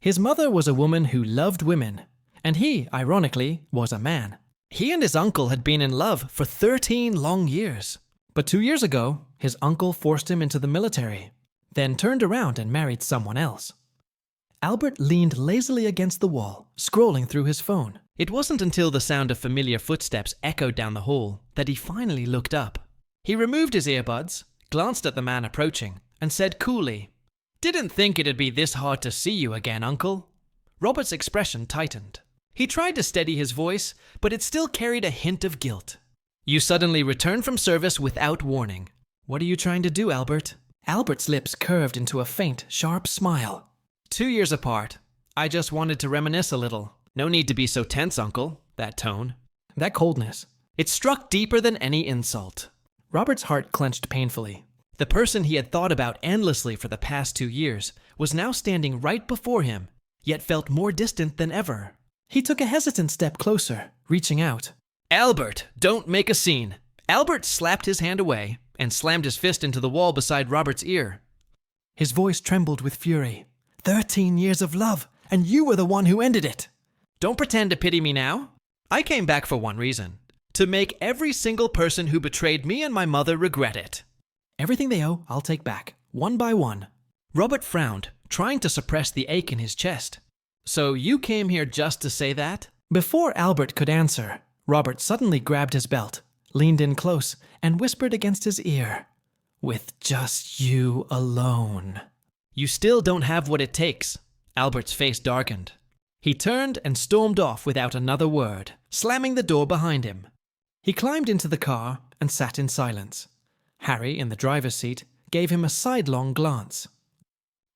His mother was a woman who loved women, and he, ironically, was a man. He and his uncle had been in love for 13 long years. But 2 years ago, his uncle forced him into the military, then turned around and married someone else. Albert leaned lazily against the wall, scrolling through his phone. It wasn't until the sound of familiar footsteps echoed down the hall that he finally looked up. He removed his earbuds, glanced at the man approaching, and said coolly, "Didn't think it'd be this hard to see you again, Uncle." Robert's expression tightened. He tried to steady his voice, but it still carried a hint of guilt. "You suddenly returned from service without warning. What are you trying to do, Albert?" Albert's lips curved into a faint, sharp smile. 2 years apart. I just wanted to reminisce a little. No need to be so tense, Uncle. That tone. That coldness. It struck deeper than any insult. Robert's heart clenched painfully. The person he had thought about endlessly for the past 2 years was now standing right before him, yet felt more distant than ever. He took a hesitant step closer, reaching out. "Albert, don't make a scene." Albert slapped his hand away and slammed his fist into the wall beside Robert's ear. His voice trembled with fury. 13 years of love, and you were the one who ended it. Don't pretend to pity me now. I came back for one reason. To make every single person who betrayed me and my mother regret it. Everything they owe, I'll take back, one by one. Robert frowned, trying to suppress the ache in his chest. So you came here just to say that? Before Albert could answer, Robert suddenly grabbed his belt, leaned in close, and whispered against his ear, "With just you alone." You still don't have what it takes. Albert's face darkened. He turned and stormed off without another word, slamming the door behind him. He climbed into the car and sat in silence. Harry, in the driver's seat, gave him a sidelong glance.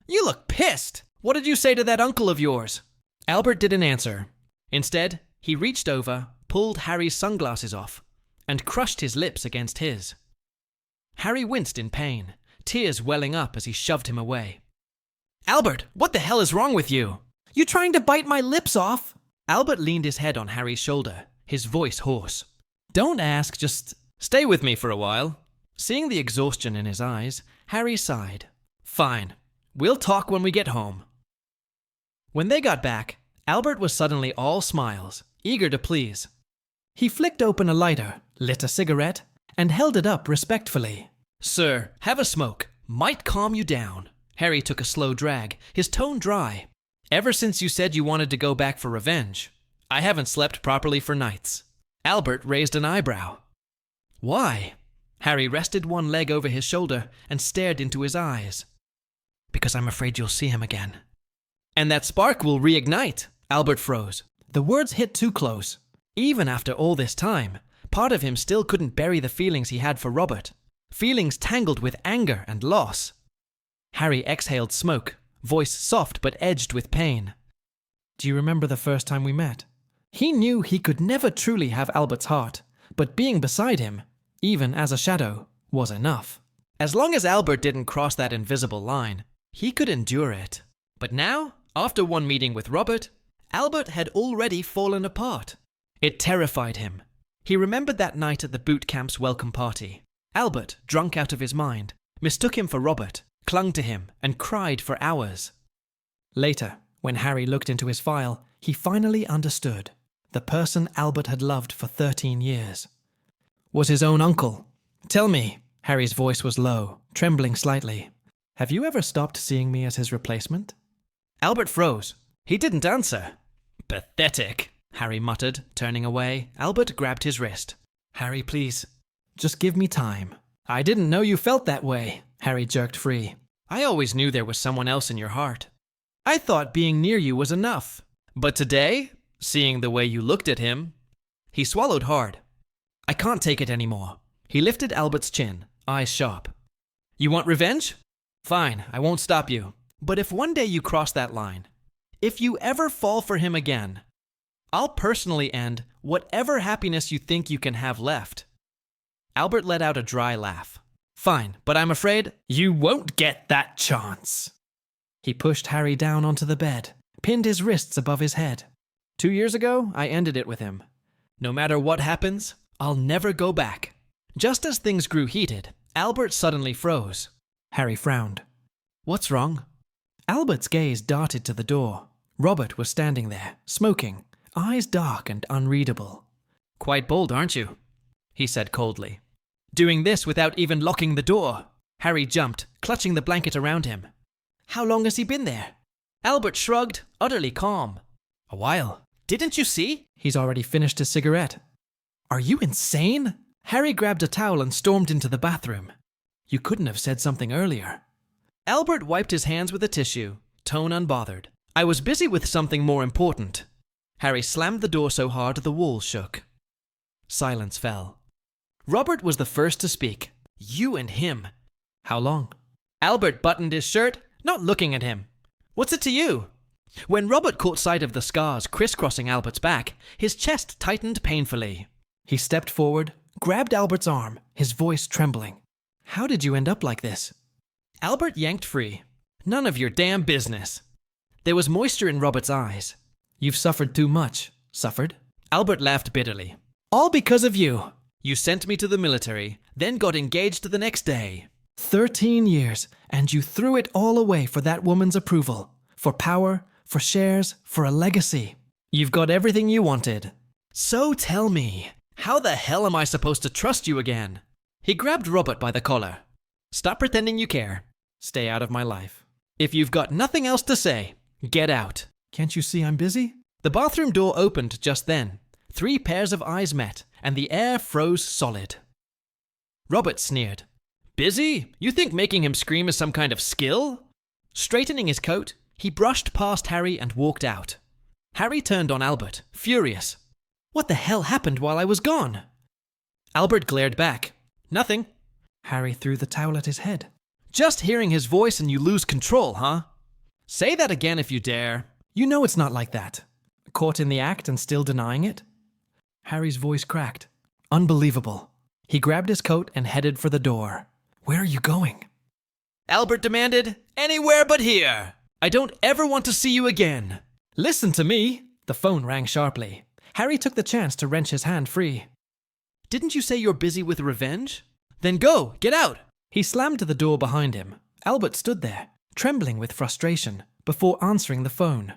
"You look pissed! What did you say to that uncle of yours?" Albert didn't answer. Instead, he reached over, pulled Harry's sunglasses off, and crushed his lips against his. Harry winced in pain, tears welling up as he shoved him away. "Albert, what the hell is wrong with you? You trying to bite my lips off?" Albert leaned his head on Harry's shoulder, his voice hoarse. "Don't ask, just stay with me for a while." Seeing the exhaustion in his eyes, Harry sighed. "Fine. We'll talk when we get home." When they got back, Albert was suddenly all smiles, eager to please. He flicked open a lighter, lit a cigarette, and held it up respectfully. "Sir, have a smoke. Might calm you down." Harry took a slow drag, his tone dry. "Ever since you said you wanted to go back for revenge, I haven't slept properly for nights." Albert raised an eyebrow. "Why?" Harry rested one leg over his shoulder and stared into his eyes. "Because I'm afraid you'll see him again." "And that spark will reignite." Albert froze. The words hit too close. Even after all this time, part of him still couldn't bury the feelings he had for Robert. Feelings tangled with anger and loss. Harry exhaled smoke, voice soft but edged with pain. "Do you remember the first time we met?" He knew he could never truly have Albert's heart, but being beside him, even as a shadow, was enough. As long as Albert didn't cross that invisible line, he could endure it. But now, after one meeting with Robert, Albert had already fallen apart. It terrified him. He remembered that night at the boot camp's welcome party. Albert, drunk out of his mind, mistook him for Robert, clung to him, and cried for hours. Later, when Harry looked into his file, he finally understood. The person Albert had loved for 13 years was his own uncle. "Tell me," Harry's voice was low, trembling slightly, "have you ever stopped seeing me as his replacement?" Albert froze. He didn't answer. "Pathetic," Harry muttered, turning away. Albert grabbed his wrist. "Harry, please, just give me time." "I didn't know you felt that way." Harry jerked free. "I always knew there was someone else in your heart. I thought being near you was enough. But today, seeing the way you looked at him..." He swallowed hard. "I can't take it anymore." He lifted Albert's chin, eyes sharp. "You want revenge? Fine, I won't stop you. But if one day you cross that line, if you ever fall for him again, I'll personally end whatever happiness you think you can have left." Albert let out a dry laugh. "Fine, but I'm afraid you won't get that chance." He pushed Harry down onto the bed, pinned his wrists above his head. 2 years ago, I ended it with him. No matter what happens, I'll never go back." Just as things grew heated, Albert suddenly froze. Harry frowned. "What's wrong?" Albert's gaze darted to the door. Robert was standing there, smoking, eyes dark and unreadable. "Quite bold, aren't you?" he said coldly. "Doing this without even locking the door." Harry jumped, clutching the blanket around him. "How long has he been there?" Albert shrugged, utterly calm. "A while. Didn't you see? He's already finished his cigarette." "Are you insane?" Harry grabbed a towel and stormed into the bathroom. "You couldn't have said something earlier." Albert wiped his hands with a tissue, tone unbothered. "I was busy with something more important." Harry slammed the door so hard the walls shook. Silence fell. Robert was the first to speak. "You and him." "How long?" Albert buttoned his shirt, not looking at him. "What's it to you?" When Robert caught sight of the scars crisscrossing Albert's back, his chest tightened painfully. He stepped forward, grabbed Albert's arm, his voice trembling. "How did you end up like this?" Albert yanked free. "None of your damn business." There was moisture in Robert's eyes. "You've suffered too much." "Suffered?" Albert laughed bitterly. "All because of you. You sent me to the military, then got engaged the next day. 13 years, and you threw it all away for that woman's approval. For power, for shares, for a legacy. You've got everything you wanted. So tell me, how the hell am I supposed to trust you again?" He grabbed Robert by the collar. "Stop pretending you care. Stay out of my life. If you've got nothing else to say, get out." "Can't you see I'm busy?" The bathroom door opened just then. 3 pairs of eyes met, and the air froze solid. Robert sneered. "Busy? You think making him scream is some kind of skill?" Straightening his coat, he brushed past Harry and walked out. Harry turned on Albert, furious. "What the hell happened while I was gone?" Albert glared back. "Nothing." Harry threw the towel at his head. "Just hearing his voice and you lose control, huh? Say that again if you dare." "You know it's not like that. Caught in the act and still denying it?" Harry's voice cracked. "Unbelievable." He grabbed his coat and headed for the door. "Where are you going?" Albert demanded. "Anywhere but here. I don't ever want to see you again." "Listen to me." The phone rang sharply. Harry took the chance to wrench his hand free. "Didn't you say you're busy with revenge? Then go, get out." He slammed the door behind him. Albert stood there, trembling with frustration, before answering the phone.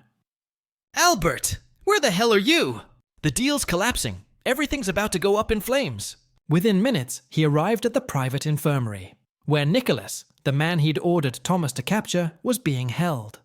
"Albert, where the hell are you? The deal's collapsing. Everything's about to go up in flames." Within minutes, he arrived at the private infirmary, where Nicholas, the man he'd ordered Thomas to capture, was being held.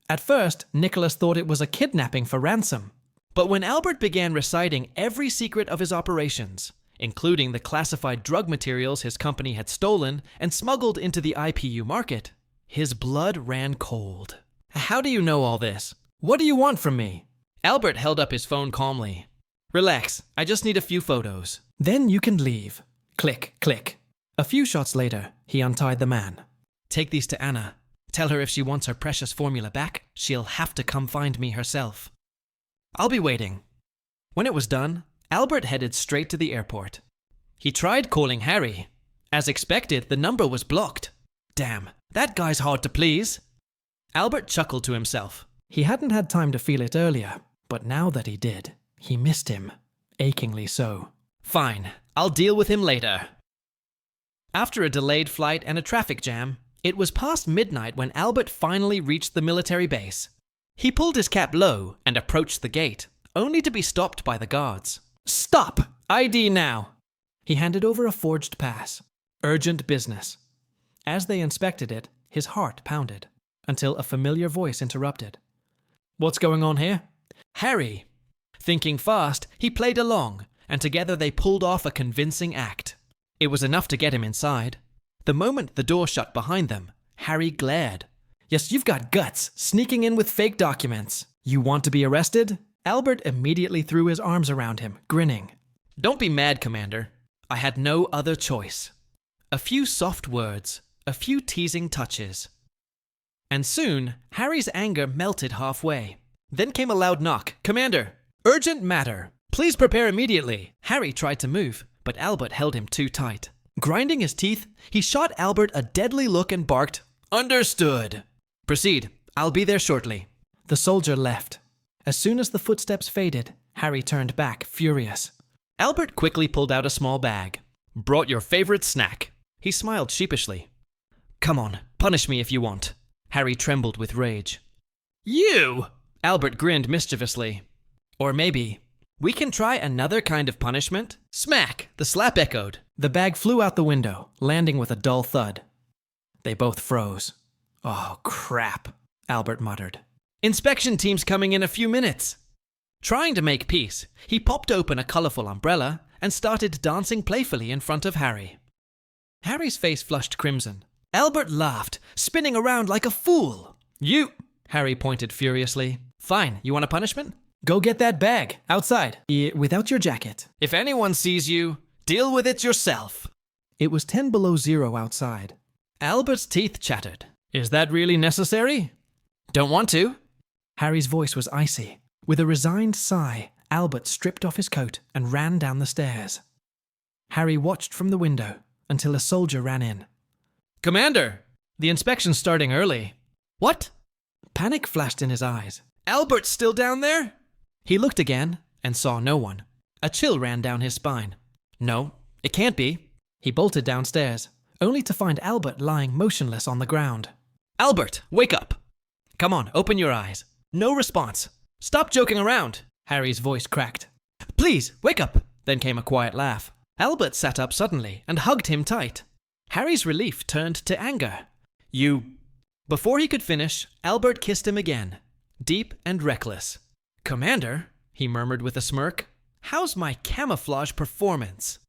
At first, Nicholas thought it was a kidnapping for ransom. But when Albert began reciting every secret of his operations, including the classified drug materials his company had stolen and smuggled into the IPU market, his blood ran cold. "How do you know all this? What do you want from me?" Albert held up his phone calmly. "Relax, I just need a few photos. Then you can leave." Click, click. A few shots later, he untied the man. "Take these to Anna. Tell her if she wants her precious formula back, she'll have to come find me herself. I'll be waiting." When it was done, Albert headed straight to the airport. He tried calling Harry. As expected, the number was blocked. Damn, that guy's hard to please. Albert chuckled to himself. He hadn't had time to feel it earlier, but now that he did, he missed him, achingly so. Fine, I'll deal with him later. After a delayed flight and a traffic jam, it was past midnight when Albert finally reached the military base. He pulled his cap low and approached the gate, only to be stopped by the guards. "Stop! ID now!" He handed over a forged pass. Urgent business. As they inspected it, his heart pounded, until a familiar voice interrupted. "What's going on here?" "Harry." Thinking fast, he played along, and together they pulled off a convincing act. It was enough to get him inside. The moment the door shut behind them, Harry glared. "Yes, you've got guts, sneaking in with fake documents. You want to be arrested?" Albert immediately threw his arms around him, grinning. "Don't be mad, Commander. I had no other choice." A few soft words, a few teasing touches. And soon, Harry's anger melted halfway. Then came a loud knock. "Commander, urgent matter. Please prepare immediately." Harry tried to move, but Albert held him too tight. Grinding his teeth, he shot Albert a deadly look and barked, "Understood. Proceed. I'll be there shortly." The soldier left. As soon as the footsteps faded, Harry turned back, furious. Albert quickly pulled out a small bag. "Brought your favorite snack." He smiled sheepishly. "Come on, punish me if you want." Harry trembled with rage. "You!" Albert grinned mischievously. Or maybe, we can try another kind of punishment? Smack! The slap echoed. The bag flew out the window, landing with a dull thud. They both froze. Oh, crap, Albert muttered. Inspection team's coming in a few minutes. Trying to make peace, he popped open a colourful umbrella and started dancing playfully in front of Harry. Harry's face flushed crimson. Albert laughed, spinning around like a fool. You, Harry pointed furiously. Fine, you want a punishment? Go get that bag, outside, without your jacket. If anyone sees you, deal with it yourself. It was 10 below zero outside. Albert's teeth chattered. Is that really necessary? Don't want to. Harry's voice was icy. With a resigned sigh, Albert stripped off his coat and ran down the stairs. Harry watched from the window until a soldier ran in. Commander, the inspection's starting early. What? Panic flashed in his eyes. Albert's still down there? He looked again and saw no one. A chill ran down his spine. No, it can't be. He bolted downstairs, only to find Albert lying motionless on the ground. Albert, wake up! Come on, open your eyes. No response. Stop joking around, Harry's voice cracked. Please, wake up! Then came a quiet laugh. Albert sat up suddenly and hugged him tight. Harry's relief turned to anger. You... Before he could finish, Albert kissed him again, deep and reckless. Commander, he murmured with a smirk, how's my camouflage performance?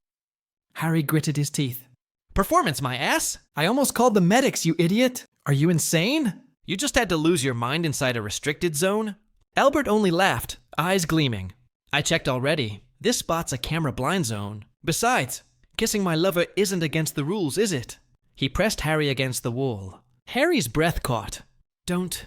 Harry gritted his teeth. Performance, my ass? I almost called the medics, you idiot. Are you insane? You just had to lose your mind inside a restricted zone? Albert only laughed, eyes gleaming. I checked already. This spot's a camera blind zone. Besides, kissing my lover isn't against the rules, is it? He pressed Harry against the wall. Harry's breath caught. Don't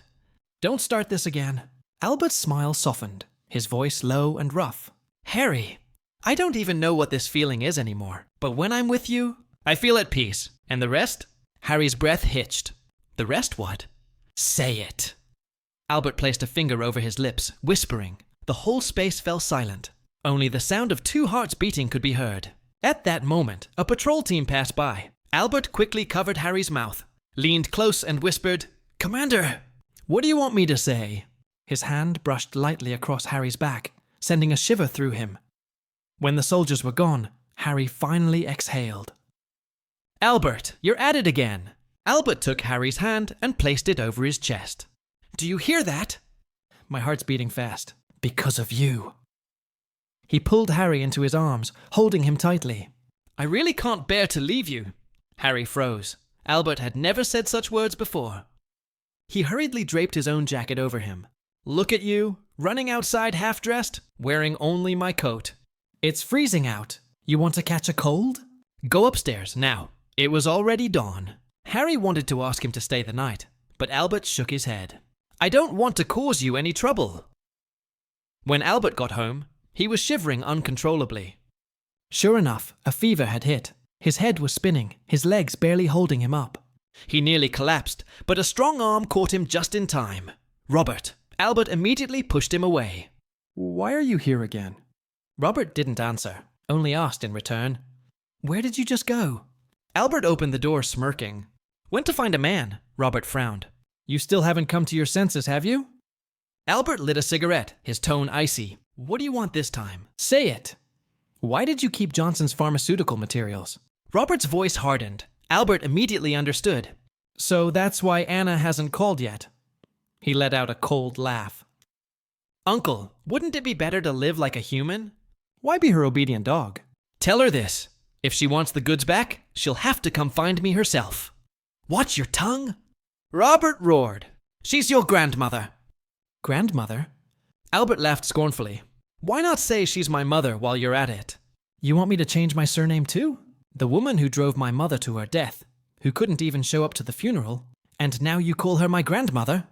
start this again. Albert's smile softened, his voice low and rough. Harry, I don't even know what this feeling is anymore. But when I'm with you, I feel at peace. And the rest? Harry's breath hitched. The rest what? Say it. Albert placed a finger over his lips, whispering. The whole space fell silent. Only the sound of 2 hearts beating could be heard. At that moment, a patrol team passed by. Albert quickly covered Harry's mouth, leaned close and whispered, Commander, what do you want me to say? His hand brushed lightly across Harry's back, sending a shiver through him. When the soldiers were gone, Harry finally exhaled. Albert, you're at it again. Albert took Harry's hand and placed it over his chest. Do you hear that? My heart's beating fast. Because of you. He pulled Harry into his arms, holding him tightly. I really can't bear to leave you. Harry froze. Albert had never said such words before. He hurriedly draped his own jacket over him. Look at you, running outside half-dressed, wearing only my coat. It's freezing out. You want to catch a cold? Go upstairs, now. It was already dawn. Harry wanted to ask him to stay the night, but Albert shook his head. I don't want to cause you any trouble. When Albert got home, he was shivering uncontrollably. Sure enough, a fever had hit. His head was spinning, his legs barely holding him up. He nearly collapsed, but a strong arm caught him just in time. Robert. Albert immediately pushed him away. Why are you here again? Robert didn't answer, only asked in return. Where did you just go? Albert opened the door smirking. Went to find a man, Robert frowned. You still haven't come to your senses, have you? Albert lit a cigarette, his tone icy. What do you want this time? Say it. Why did you keep Johnson's pharmaceutical materials? Robert's voice hardened. Albert immediately understood. So that's why Anna hasn't called yet. He let out a cold laugh. Uncle, wouldn't it be better to live like a human? Why be her obedient dog? Tell her this. If she wants the goods back, she'll have to come find me herself. Watch your tongue. Robert roared. She's your grandmother. Grandmother? Albert laughed scornfully. Why not say she's my mother while you're at it? You want me to change my surname too? The woman who drove my mother to her death, who couldn't even show up to the funeral, and now you call her my grandmother?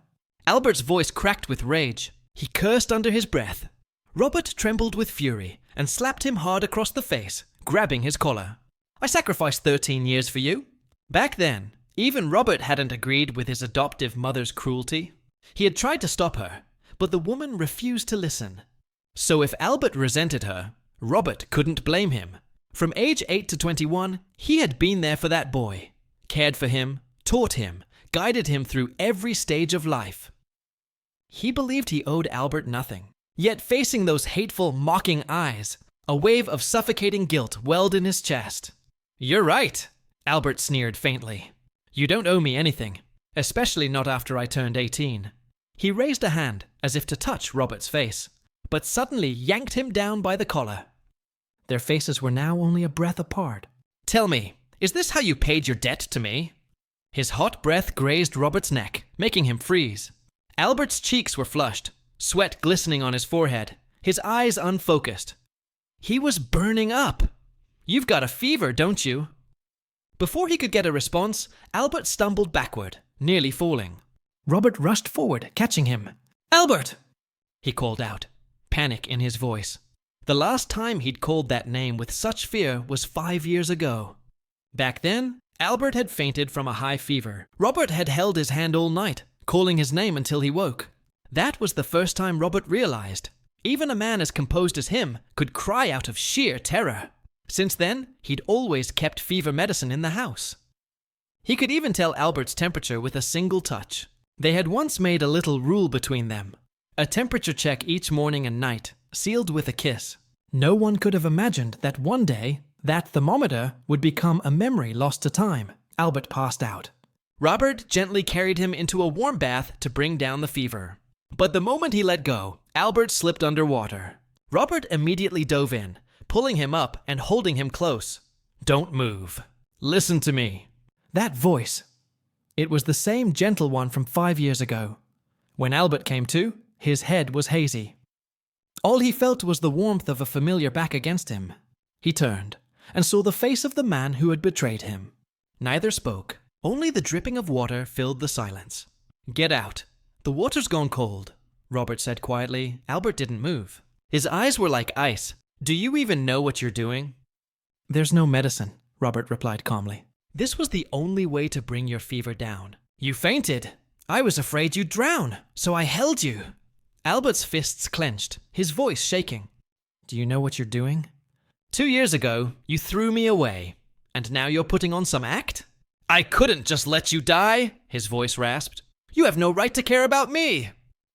Albert's voice cracked with rage. He cursed under his breath. Robert trembled with fury and slapped him hard across the face, grabbing his collar. I sacrificed 13 years for you. Back then, even Robert hadn't agreed with his adoptive mother's cruelty. He had tried to stop her, but the woman refused to listen. So if Albert resented her, Robert couldn't blame him. From age 8 to 21, he had been there for that boy, cared for him, taught him, guided him through every stage of life. He believed he owed Albert nothing. Yet facing those hateful, mocking eyes, a wave of suffocating guilt welled in his chest. "You're right," Albert sneered faintly. "You don't owe me anything, especially not after I turned 18. He raised a hand as if to touch Robert's face, but suddenly yanked him down by the collar. Their faces were now only a breath apart. "Tell me, is this how you paid your debt to me?" His hot breath grazed Robert's neck, making him freeze. Albert's cheeks were flushed, sweat glistening on his forehead, his eyes unfocused. He was burning up. "You've got a fever, don't you?" Before he could get a response, Albert stumbled backward, nearly falling. Robert rushed forward, catching him. "Albert!" he called out, panic in his voice. The last time he'd called that name with such fear was 5 years ago. Back then, Albert had fainted from a high fever. Robert had held his hand all night, calling his name until he woke. That was the first time Robert realized even a man as composed as him could cry out of sheer terror. Since then, he'd always kept fever medicine in the house. He could even tell Albert's temperature with a single touch. They had once made a little rule between them. A temperature check each morning and night, sealed with a kiss. No one could have imagined that one day, that thermometer would become a memory lost to time. Albert passed out. Robert gently carried him into a warm bath to bring down the fever. But the moment he let go, Albert slipped underwater. Robert immediately dove in, pulling him up and holding him close. "Don't move. Listen to me." That voice. It was the same gentle one from 5 years ago. When Albert came to, his head was hazy. All he felt was the warmth of a familiar back against him. He turned and saw the face of the man who had betrayed him. Neither spoke. Only the dripping of water filled the silence. "Get out. The water's gone cold," Robert said quietly. Albert didn't move. His eyes were like ice. "Do you even know what you're doing?" "There's no medicine," Robert replied calmly. "This was the only way to bring your fever down. You fainted. I was afraid you'd drown, so I held you." Albert's fists clenched, his voice shaking. "Do you know what you're doing?" 2 years ago, you threw me away, and now you're putting on some act? I couldn't just let you die," his voice rasped. "You have no right to care about me."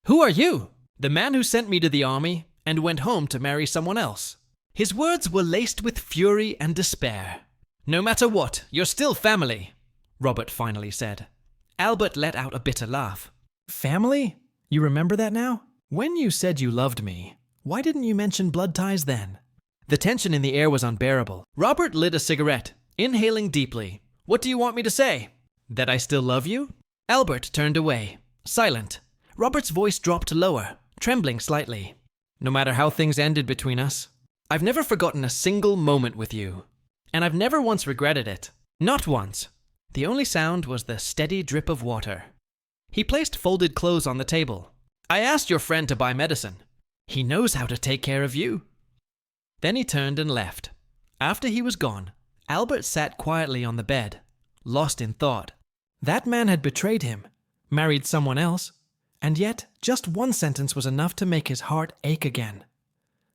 "Who are you?" "The man who sent me to the army and went home to marry someone else." His words were laced with fury and despair. "No matter what, you're still family," Robert finally said. Albert let out a bitter laugh. "Family? You remember that now? When you said you loved me, why didn't you mention blood ties then?" The tension in the air was unbearable. Robert lit a cigarette, inhaling deeply. "What do you want me to say? That I still love you?" Albert turned away, silent. Robert's voice dropped lower, trembling slightly. "No matter how things ended between us, I've never forgotten a single moment with you. And I've never once regretted it. Not once." The only sound was the steady drip of water. He placed folded clothes on the table. "I asked your friend to buy medicine. He knows how to take care of you." Then he turned and left. After he was gone, Albert sat quietly on the bed, lost in thought. That man had betrayed him, married someone else, and yet just one sentence was enough to make his heart ache again.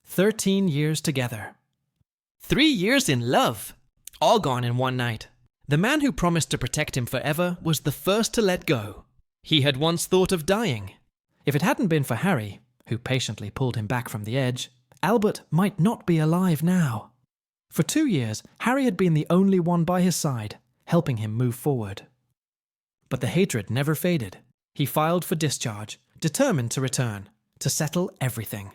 13 years together. 3 years in love, all gone in one night. The man who promised to protect him forever was the first to let go. He had once thought of dying. If it hadn't been for Harry, who patiently pulled him back from the edge, Albert might not be alive now. For 2 years, Harry had been the only one by his side, helping him move forward. But the hatred never faded. He filed for discharge, determined to return, to settle everything.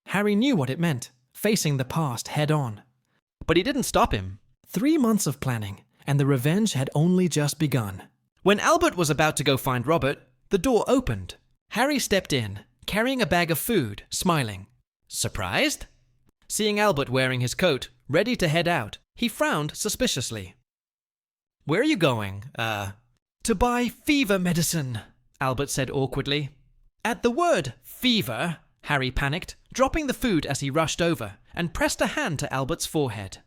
Harry knew what it meant, facing the past head on. But he didn't stop him. 3 months of planning, and the revenge had only just begun. When Albert was about to go find Robert, the door opened. Harry stepped in, carrying a bag of food, smiling. Surprised? Seeing Albert wearing his coat, ready to head out, he frowned suspiciously. "Where are you going? To buy fever medicine," Albert said awkwardly. At the word fever, Harry panicked, dropping the food as he rushed over and pressed a hand to Albert's forehead.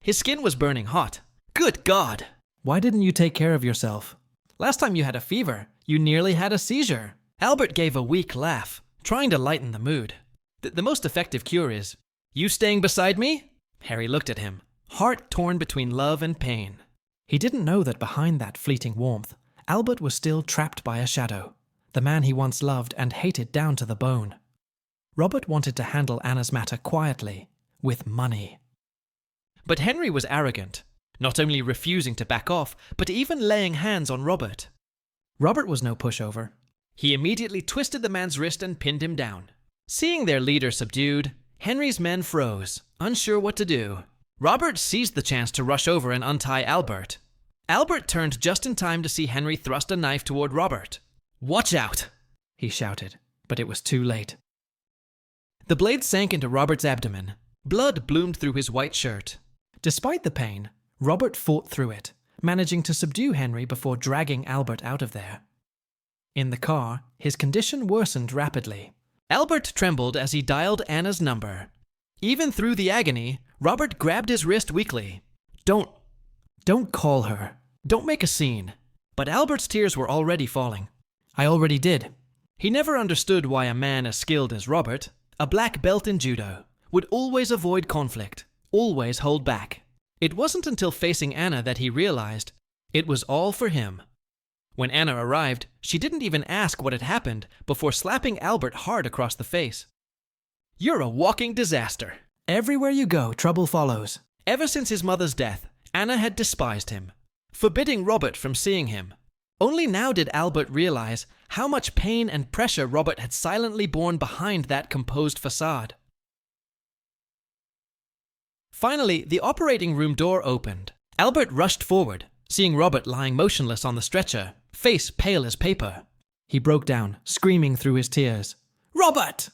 His skin was burning hot. "Good God! Why didn't you take care of yourself? Last time you had a fever, you nearly had a seizure." Albert gave a weak laugh, trying to lighten the mood. The most effective cure is, "You staying beside me?" Harry looked at him, heart torn between love and pain. He didn't know that behind that fleeting warmth, Albert was still trapped by a shadow. the man he once loved and hated down to the bone. Robert wanted to handle Anna's matter quietly, with money. But Henry was arrogant, not only refusing to back off, but even laying hands on Robert. Robert was no pushover. He immediately twisted the man's wrist and pinned him down. Seeing their leader subdued, Henry's men froze, unsure what to do. Robert seized the chance to rush over and untie Albert. Albert turned just in time to see Henry thrust a knife toward Robert. "Watch out!" he shouted, but it was too late. The blade sank into Robert's abdomen. Blood bloomed through his white shirt. Despite the pain, Robert fought through it, managing to subdue Henry before dragging Albert out of there. In the car, his condition worsened rapidly. Albert trembled as he dialed Anna's number. Even through the agony, Robert grabbed his wrist weakly. Don't call her. Don't make a scene." But Albert's tears were already falling. "I already did." He never understood why a man as skilled as Robert, a black belt in judo, would always avoid conflict, always hold back. It wasn't until facing Anna that he realized it was all for him. When Anna arrived, she didn't even ask what had happened before slapping Albert hard across the face. "You're a walking disaster." Everywhere you go, trouble follows. Ever since his mother's death, Anna had despised him, forbidding Robert from seeing him. Only now did Albert realize how much pain and pressure Robert had silently borne behind that composed facade. Finally, the operating room door opened. Albert rushed forward, seeing Robert lying motionless on the stretcher, face pale as paper. He broke down, screaming through his tears. "Robert!"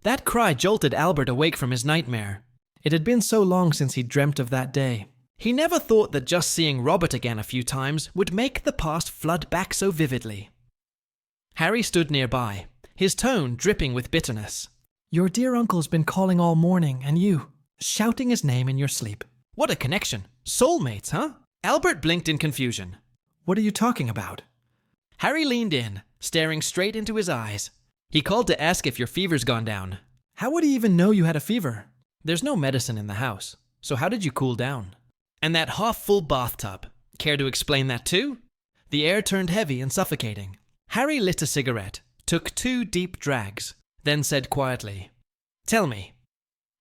That cry jolted Albert awake from his nightmare. It had been so long since he dreamt of that day. He never thought that just seeing Robert again a few times would make the past flood back so vividly. Harry stood nearby, his tone dripping with bitterness. "Your dear uncle's been calling all morning, and you, shouting his name in your sleep." What a connection. Soulmates, huh? Albert blinked in confusion. "What are you talking about?" Harry leaned in, staring straight into his eyes. "He called to ask if your fever's gone down." "How would he even know you had a fever?" "There's no medicine in the house, so how did you cool down?" "And that half-full bathtub. Care to explain that too?" The air turned heavy and suffocating. Harry lit a cigarette, took 2 deep drags, then said quietly, "Tell me,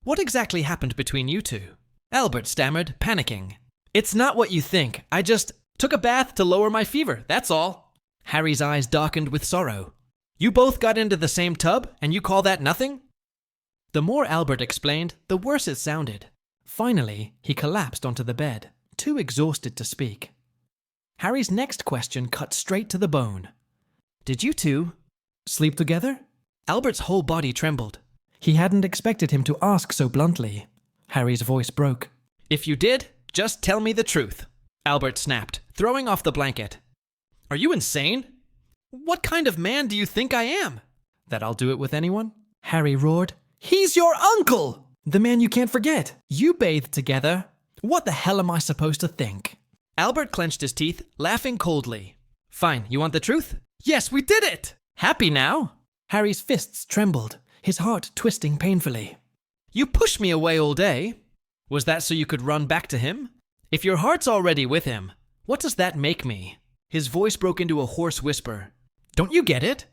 what exactly happened between you two?" Albert stammered, panicking. "It's not what you think. I just took a bath to lower my fever, that's all." Harry's eyes darkened with sorrow. "You both got into the same tub, and you call that nothing?" The more Albert explained, the worse it sounded. Finally, he collapsed onto the bed, too exhausted to speak. Harry's next question cut straight to the bone. "Did you two sleep together?" Albert's whole body trembled. He hadn't expected him to ask so bluntly. Harry's voice broke. "If you did, just tell me the truth," Albert snapped, throwing off the blanket. "Are you insane? What kind of man do you think I am?" "That I'll do it with anyone?" Harry roared. "He's your uncle! The man you can't forget. You bathed together. What the hell am I supposed to think?" Albert clenched his teeth, laughing coldly. "Fine, you want the truth?" "Yes, we did it!" "Happy now?" Harry's fists trembled, his heart twisting painfully. "You pushed me away all day. Was that so you could run back to him? If your heart's already with him, what does that make me?" His voice broke into a hoarse whisper. "Don't you get it?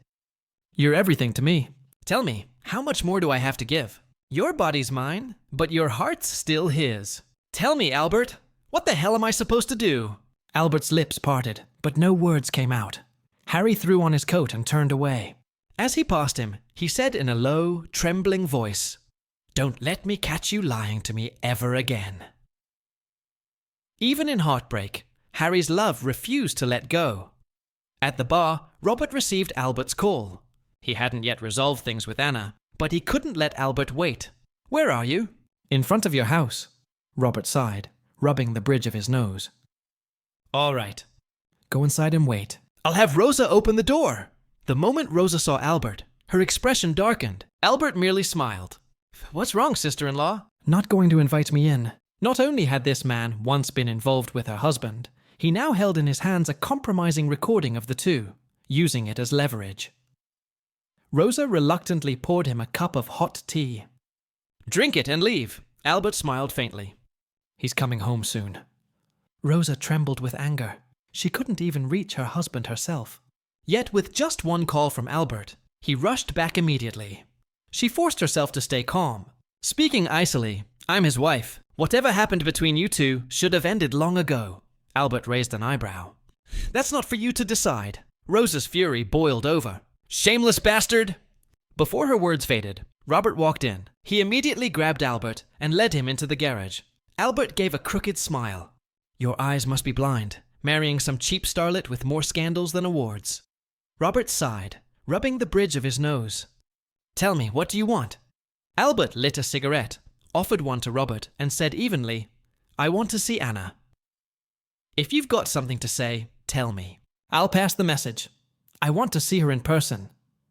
You're everything to me. Tell me, how much more do I have to give? Your body's mine, but your heart's still his. Tell me, Albert, what the hell am I supposed to do?" Albert's lips parted, but no words came out. Harry threw on his coat and turned away. As he passed him, he said in a low, trembling voice, "Don't let me catch you lying to me ever again." Even in heartbreak, Harry's love refused to let go. At the bar, Robert received Albert's call. He hadn't yet resolved things with Anna, but he couldn't let Albert wait. "Where are you?" "In front of your house." Robert sighed, rubbing the bridge of his nose. "All right." "Go inside and wait." "I'll have Rosa open the door." The moment Rosa saw Albert, her expression darkened. Albert merely smiled. "What's wrong, sister-in-law?" "Not going to invite me in." Not only had this man once been involved with her husband, he now held in his hands a compromising recording of the two, using it as leverage. Rosa reluctantly poured him a cup of hot tea. "Drink it and leave." Albert smiled faintly. "He's coming home soon." Rosa trembled with anger. She couldn't even reach her husband herself. Yet with just one call from Albert, he rushed back immediately. She forced herself to stay calm. Speaking icily, "I'm his wife. Whatever happened between you two should have ended long ago." Albert raised an eyebrow. "That's not for you to decide." Rosa's fury boiled over. "Shameless bastard!" Before her words faded, Robert walked in. He immediately grabbed Albert and led him into the garage. Albert gave a crooked smile. "Your eyes must be blind, marrying some cheap starlet with more scandals than awards." Robert sighed, rubbing the bridge of his nose. "Tell me, what do you want?" Albert lit a cigarette, offered one to Robert, and said evenly, "I want to see Anna." "If you've got something to say, tell me. I'll pass the message. I want to see her in person."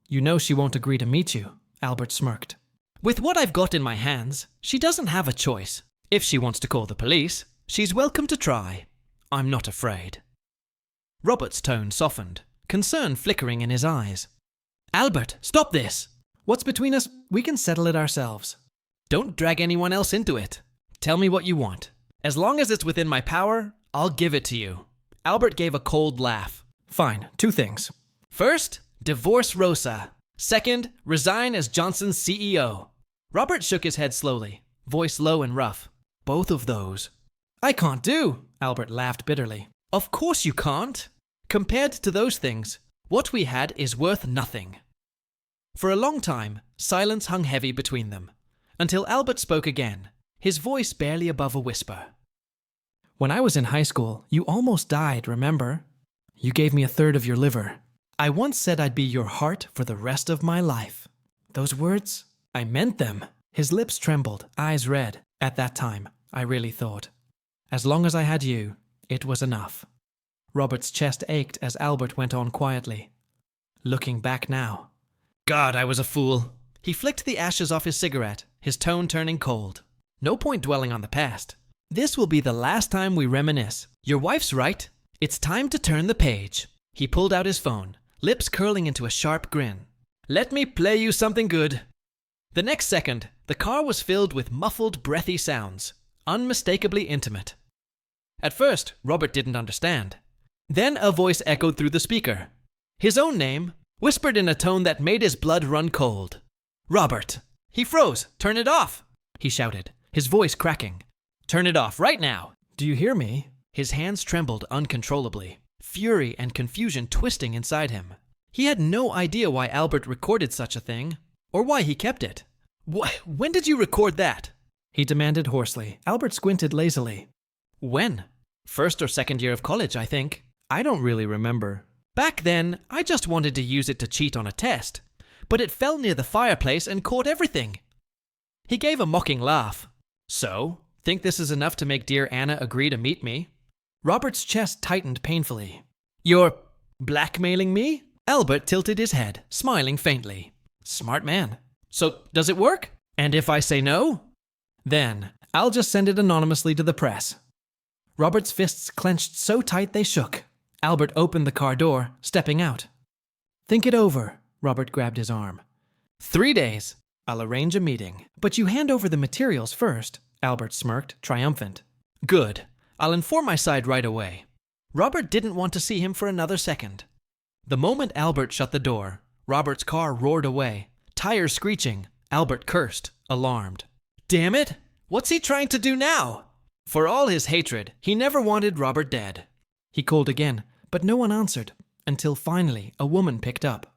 "You know she won't agree to meet you," Albert smirked. "With what I've got in my hands, she doesn't have a choice. If she wants to call the police, she's welcome to try. I'm not afraid." Robert's tone softened, concern flickering in his eyes. "Albert, stop this!" "What's between us? We can settle it ourselves." "Don't drag anyone else into it. Tell me what you want. As long as it's within my power, I'll give it to you." Albert gave a cold laugh. "Fine, 2 things. First, divorce Rosa. Second, resign as Johnson's CEO." Robert shook his head slowly, voice low and rough. "Both of those." "I can't do," Albert laughed bitterly. "Of course you can't. Compared to those things, what we had is worth nothing." For a long time, silence hung heavy between them, until Albert spoke again, his voice barely above a whisper. "When I was in high school, you almost died, remember? You gave me 1/3 of your liver. I once said I'd be your heart for the rest of my life. Those words, I meant them." His lips trembled, eyes red. "At that time, I really thought. As long as I had you, it was enough." Robert's chest ached as Albert went on quietly. "Looking back now, God, I was a fool." He flicked the ashes off his cigarette, his tone turning cold. "No point dwelling on the past. This will be the last time we reminisce. Your wife's right. It's time to turn the page." He pulled out his phone, lips curling into a sharp grin. "Let me play you something good." The next second, the car was filled with muffled, breathy sounds, unmistakably intimate. At first, Robert didn't understand. Then a voice echoed through the speaker. His own name, whispered in a tone that made his blood run cold. "Robert!" He froze. "Turn it off!" he shouted, his voice cracking. "Turn it off right now!" "Do you hear me?" His hands trembled uncontrollably, fury and confusion twisting inside him. He had no idea why Albert recorded such a thing, or why he kept it. When did you record that?" he demanded hoarsely. Albert squinted lazily. "When? First or second year of college, I think. I don't really remember. Back then, I just wanted to use it to cheat on a test, but it fell near the fireplace and caught everything." He gave a mocking laugh. "So, think this is enough to make dear Anna agree to meet me?" Robert's chest tightened painfully. "You're blackmailing me?" Albert tilted his head, smiling faintly. "Smart man. So, does it work? And if I say no?" "Then, I'll just send it anonymously to the press." Robert's fists clenched so tight they shook. Albert opened the car door, stepping out. "Think it over." Robert grabbed his arm. 3 days. I'll arrange a meeting. "But you hand over the materials first," Albert smirked, triumphant. "Good. I'll inform my side right away." Robert didn't want to see him for another second. The moment Albert shut the door, Robert's car roared away, tires screeching. Albert cursed, alarmed. Damn it! What's he trying to do now? For all his hatred, he never wanted Robert dead. He called again, but no one answered, until finally a woman picked up.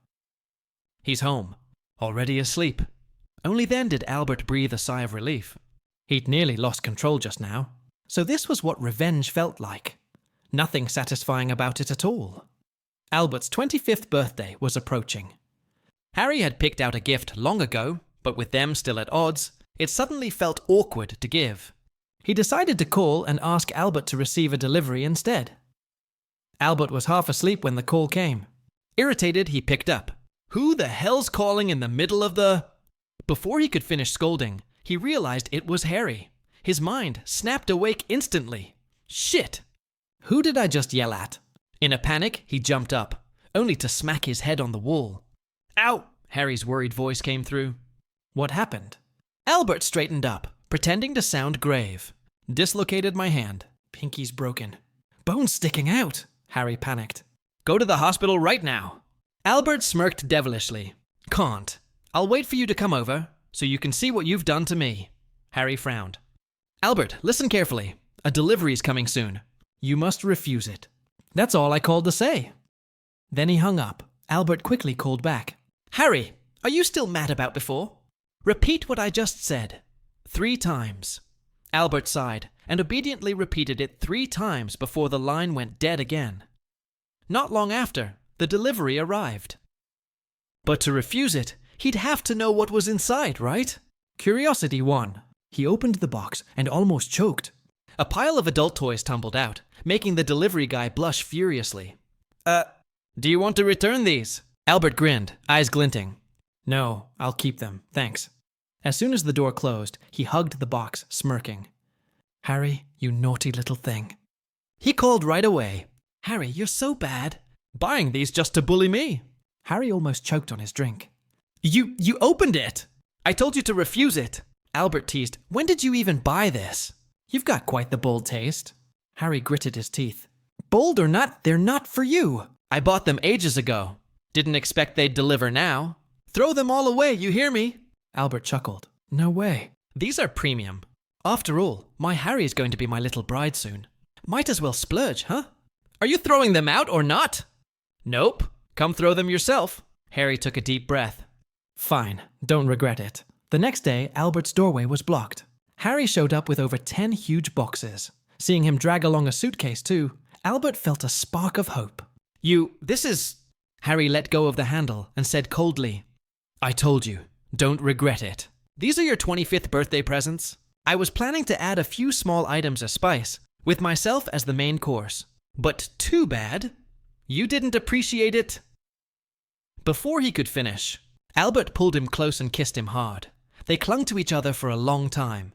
"He's home, already asleep." Only then did Albert breathe a sigh of relief. He'd nearly lost control just now, so this was what revenge felt like. Nothing satisfying about it at all. Albert's 25th birthday was approaching. Harry had picked out a gift long ago, but with them still at odds, it suddenly felt awkward to give. He decided to call and ask Albert to receive a delivery instead. Albert was half asleep when the call came. Irritated, he picked up. Who the hell's calling in the middle of the... Before he could finish scolding, he realized it was Harry. His mind snapped awake instantly. Shit! Who did I just yell at? In a panic, he jumped up, only to smack his head on the wall. Ow! Harry's worried voice came through. What happened? Albert straightened up, pretending to sound grave. Dislocated my hand. Pinky's broken. Bones sticking out, Harry panicked. Go to the hospital right now. Albert smirked devilishly. Can't. I'll wait for you to come over, so you can see what you've done to me. Harry frowned. Albert, listen carefully. A delivery's coming soon. You must refuse it. That's all I called to say. Then he hung up. Albert quickly called back. Harry, are you still mad about before? Repeat what I just said. 3 times. Albert sighed and obediently repeated it 3 times before the line went dead again. Not long after, the delivery arrived. But to refuse it, he'd have to know what was inside, right? Curiosity won. He opened the box and almost choked. A pile of adult toys tumbled out, making the delivery guy blush furiously. Do you want to return these? Albert grinned, eyes glinting. No, I'll keep them, thanks. As soon as the door closed, he hugged the box, smirking. Harry, you naughty little thing. He called right away. Harry, you're so bad. Buying these just to bully me. Harry almost choked on his drink. You opened it! I told you to refuse it. Albert teased, when did you even buy this? You've got quite the bold taste. Harry gritted his teeth. Bold or not, they're not for you. I bought them ages ago. Didn't expect they'd deliver now. Throw them all away, you hear me? Albert chuckled. No way. These are premium. After all, my Harry's going to be my little bride soon. Might as well splurge, huh? Are you throwing them out or not? Nope. Come throw them yourself. Harry took a deep breath. Fine, don't regret it. The next day, Albert's doorway was blocked. Harry showed up with over 10 huge boxes. Seeing him drag along a suitcase too, Albert felt a spark of hope. This is... Harry let go of the handle and said coldly, I told you, don't regret it. These are your 25th birthday presents. I was planning to add a few small items as spice, with myself as the main course. But too bad. You didn't appreciate it. Before he could finish, Albert pulled him close and kissed him hard. They clung to each other for a long time.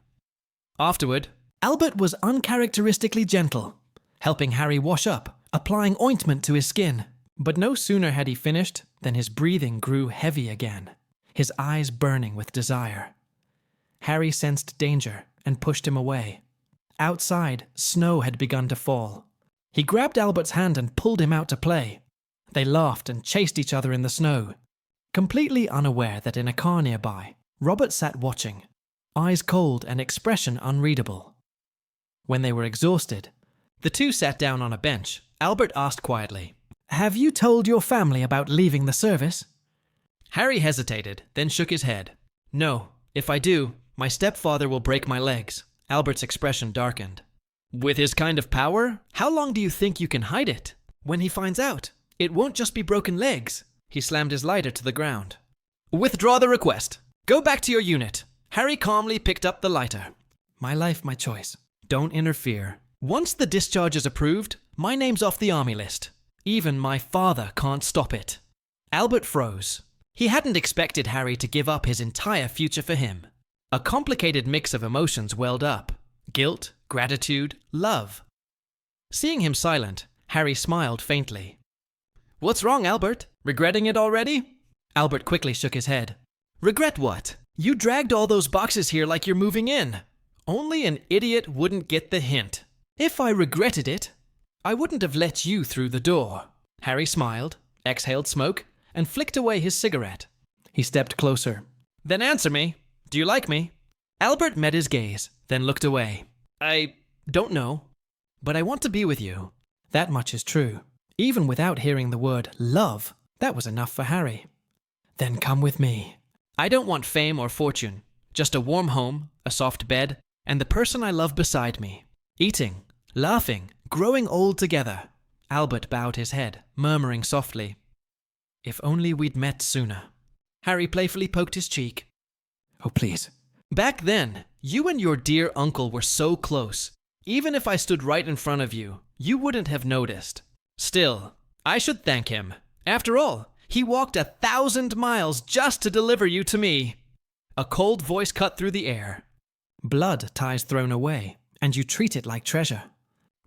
Afterward, Albert was uncharacteristically gentle, helping Harry wash up, applying ointment to his skin. But no sooner had he finished than his breathing grew heavy again, his eyes burning with desire. Harry sensed danger and pushed him away. Outside, snow had begun to fall. He grabbed Albert's hand and pulled him out to play. They laughed and chased each other in the snow. Completely unaware that in a car nearby, Robert sat watching, eyes cold and expression unreadable. When they were exhausted, the two sat down on a bench. Albert asked quietly, Have you told your family about leaving the service? Harry hesitated, then shook his head. No, if I do, my stepfather will break my legs. Albert's expression darkened. With his kind of power, how long do you think you can hide it? When he finds out, it won't just be broken legs. He slammed his lighter to the ground. Withdraw the request. Go back to your unit. Harry calmly picked up the lighter. My life, my choice. Don't interfere. Once the discharge is approved, my name's off the army list. Even my father can't stop it. Albert froze. He hadn't expected Harry to give up his entire future for him. A complicated mix of emotions welled up. Guilt, gratitude, love. Seeing him silent, Harry smiled faintly. What's wrong, Albert? Regretting it already? Albert quickly shook his head. Regret what? You dragged all those boxes here like you're moving in. Only an idiot wouldn't get the hint. If I regretted it, I wouldn't have let you through the door. Harry smiled, exhaled smoke, and flicked away his cigarette. He stepped closer. Then answer me. Do you like me? Albert met his gaze, then looked away. I don't know, but I want to be with you. That much is true. Even without hearing the word love, that was enough for Harry. Then come with me. I don't want fame or fortune, just a warm home, a soft bed, and the person I love beside me. Eating, laughing, growing old together. Albert bowed his head, murmuring softly, If only we'd met sooner. Harry playfully poked his cheek. Oh, please. Back then, you and your dear uncle were so close. Even if I stood right in front of you, you wouldn't have noticed. Still, I should thank him. After all, he walked 1,000 miles just to deliver you to me. A cold voice cut through the air. Blood ties thrown away, and you treat it like treasure.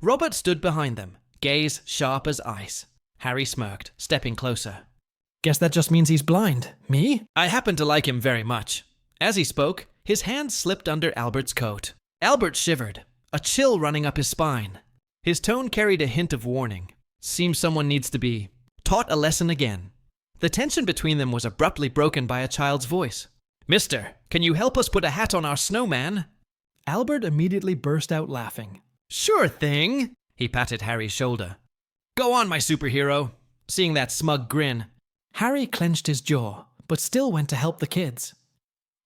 Robert stood behind them, gaze sharp as ice. Harry smirked, stepping closer. Guess that just means he's blind. Me? I happen to like him very much. As he spoke, his hand slipped under Albert's coat. Albert shivered, a chill running up his spine. His tone carried a hint of warning. Seems someone needs to be taught a lesson again. The tension between them was abruptly broken by a child's voice. "Mister, can you help us put a hat on our snowman?" Albert immediately burst out laughing. "Sure thing!" He patted Harry's shoulder. "Go on, my superhero." Seeing that smug grin, Harry clenched his jaw, but still went to help the kids.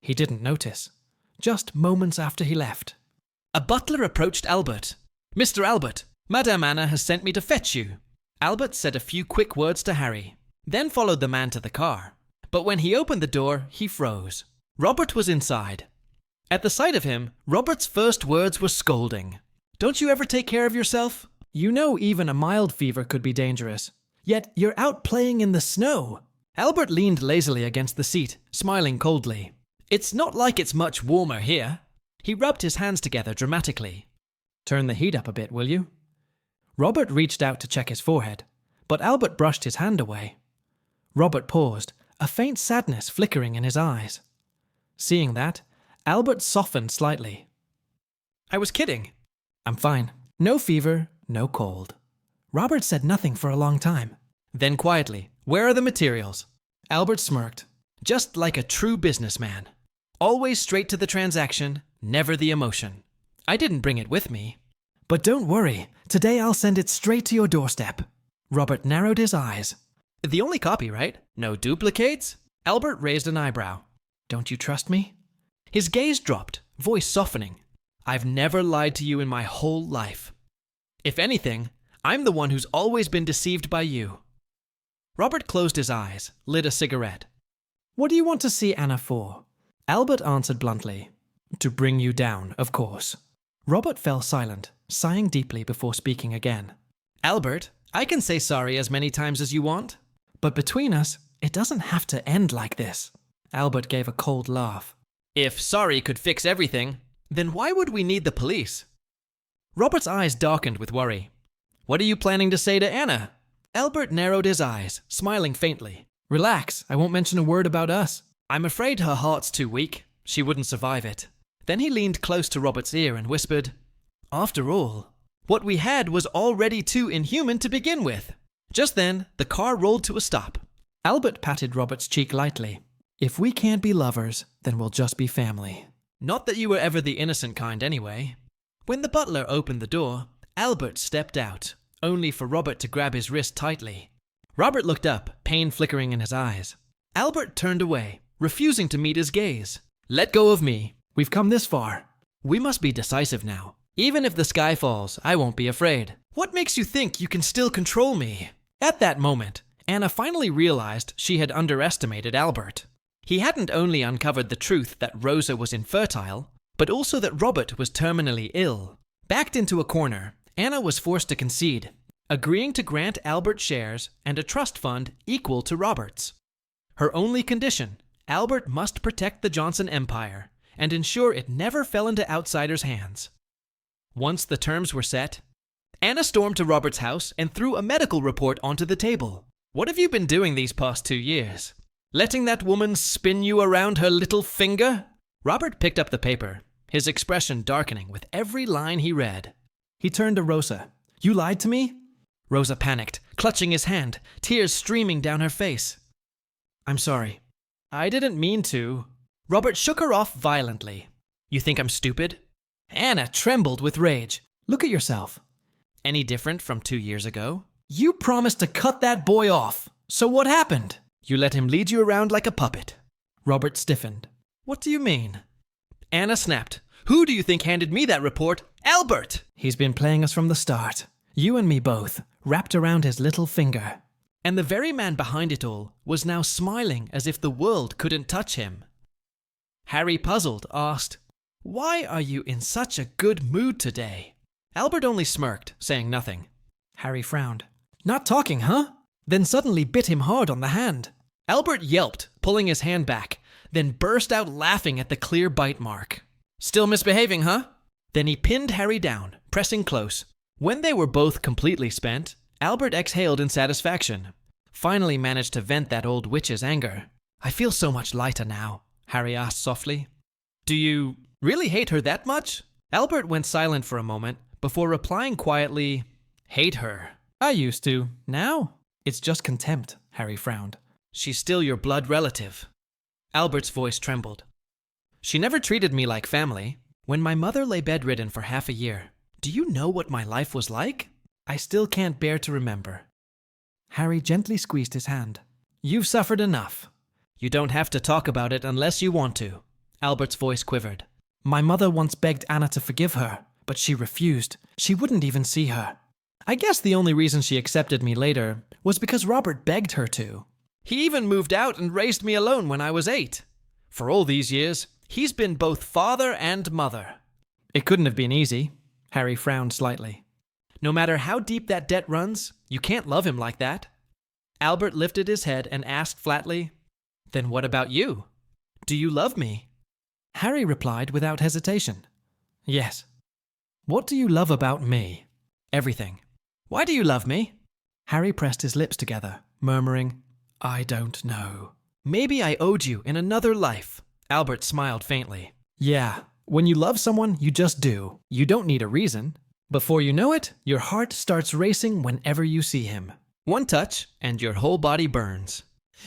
He didn't notice, just moments after he left. A butler approached Albert. "Mr. Albert, Madame Anna has sent me to fetch you." Albert said a few quick words to Harry, then followed the man to the car. But when he opened the door, he froze. Robert was inside. At the sight of him, Robert's first words were scolding. "Don't you ever take care of yourself? You know even a mild fever could be dangerous. Yet you're out playing in the snow." Albert leaned lazily against the seat, smiling coldly. "It's not like it's much warmer here." He rubbed his hands together dramatically. "Turn the heat up a bit, will you?" Robert reached out to check his forehead, but Albert brushed his hand away. Robert paused, a faint sadness flickering in his eyes. Seeing that, Albert softened slightly. "I was kidding. I'm fine. No fever, no cold." Robert said nothing for a long time. Then quietly, "Where are the materials?" Albert smirked, just like a true businessman. Always straight to the transaction, never the emotion. "I didn't bring it with me." "But don't worry, today I'll send it straight to your doorstep." Robert narrowed his eyes. "The only copy, right? No duplicates?" Albert raised an eyebrow. "Don't you trust me?" His gaze dropped, voice softening. "I've never lied to you in my whole life. If anything, I'm the one who's always been deceived by you." Robert closed his eyes, lit a cigarette. "What do you want to see Anna for?" Albert answered bluntly. "To bring you down, of course." Robert fell silent, sighing deeply before speaking again. "Albert, I can say sorry as many times as you want. But between us, it doesn't have to end like this." Albert gave a cold laugh. "If sorry could fix everything, then why would we need the police?" Robert's eyes darkened with worry. "What are you planning to say to Anna?" Albert narrowed his eyes, smiling faintly. "Relax, I won't mention a word about us. I'm afraid her heart's too weak. She wouldn't survive it." Then he leaned close to Robert's ear and whispered, "After all, what we had was already too inhuman to begin with." Just then, the car rolled to a stop. Albert patted Robert's cheek lightly. "If we can't be lovers, then we'll just be family. Not that you were ever the innocent kind anyway." When the butler opened the door, Albert stepped out, only for Robert to grab his wrist tightly. Robert looked up, pain flickering in his eyes. Albert turned away, refusing to meet his gaze. "Let go of me. We've come this far. We must be decisive now. Even if the sky falls, I won't be afraid. What makes you think you can still control me?" At that moment, Anna finally realized she had underestimated Albert. He hadn't only uncovered the truth that Rosa was infertile, but also that Robert was terminally ill. Backed into a corner, Anna was forced to concede, agreeing to grant Albert shares and a trust fund equal to Robert's. Her only condition, Albert must protect the Johnson Empire and ensure it never fell into outsiders' hands. Once the terms were set, Anna stormed to Robert's house and threw a medical report onto the table. "What have you been doing these past 2 years? Letting that woman spin you around her little finger?" Robert picked up the paper, his expression darkening with every line he read. He turned to Rosa. "You lied to me?" Rosa panicked, clutching his hand, tears streaming down her face. "I'm sorry. I didn't mean to." Robert shook her off violently. "You think I'm stupid?" Anna trembled with rage. "Look at yourself. Any different from 2 years ago? You promised to cut that boy off. So what happened? You let him lead you around like a puppet." Robert stiffened. "What do you mean?" Anna snapped. "Who do you think handed me that report? Albert!" "He's been playing us from the start. You and me both, wrapped around his little finger." And the very man behind it all was now smiling as if the world couldn't touch him. Harry, puzzled, asked, "Why are you in such a good mood today?" Albert only smirked, saying nothing. Harry frowned. "Not talking, huh?" Then suddenly bit him hard on the hand. Albert yelped, pulling his hand back, then burst out laughing at the clear bite mark. "Still misbehaving, huh?" Then he pinned Harry down, pressing close. When they were both completely spent, Albert exhaled in satisfaction. Finally managed to vent that old witch's anger. "I feel so much lighter now," Harry asked softly. "Do you really hate her that much?" Albert went silent for a moment before replying quietly, "Hate her? I used to. Now, it's just contempt," Harry frowned. She's still your blood relative. Albert's voice trembled. She never treated me like family. When my mother lay bedridden for half a year, do you know what my life was like? I still can't bear to remember. Harry gently squeezed his hand. You've suffered enough. You don't have to talk about it unless you want to. Albert's voice quivered. My mother once begged Anna to forgive her, but she refused. She wouldn't even see her. I guess the only reason she accepted me later was because Robert begged her to. He even moved out and raised me alone when I was 8. For all these years, he's been both father and mother. It couldn't have been easy. Harry frowned slightly. No matter how deep that debt runs, you can't love him like that. Albert lifted his head and asked flatly, Then what about you? Do you love me? Harry replied without hesitation. Yes. What do you love about me? Everything. Why do you love me? Harry pressed his lips together, murmuring, I don't know. Maybe I owed you in another life. Albert smiled faintly. Yeah, when you love someone, you just do. You don't need a reason. Before you know it, your heart starts racing whenever you see him. One touch, and your whole body burns.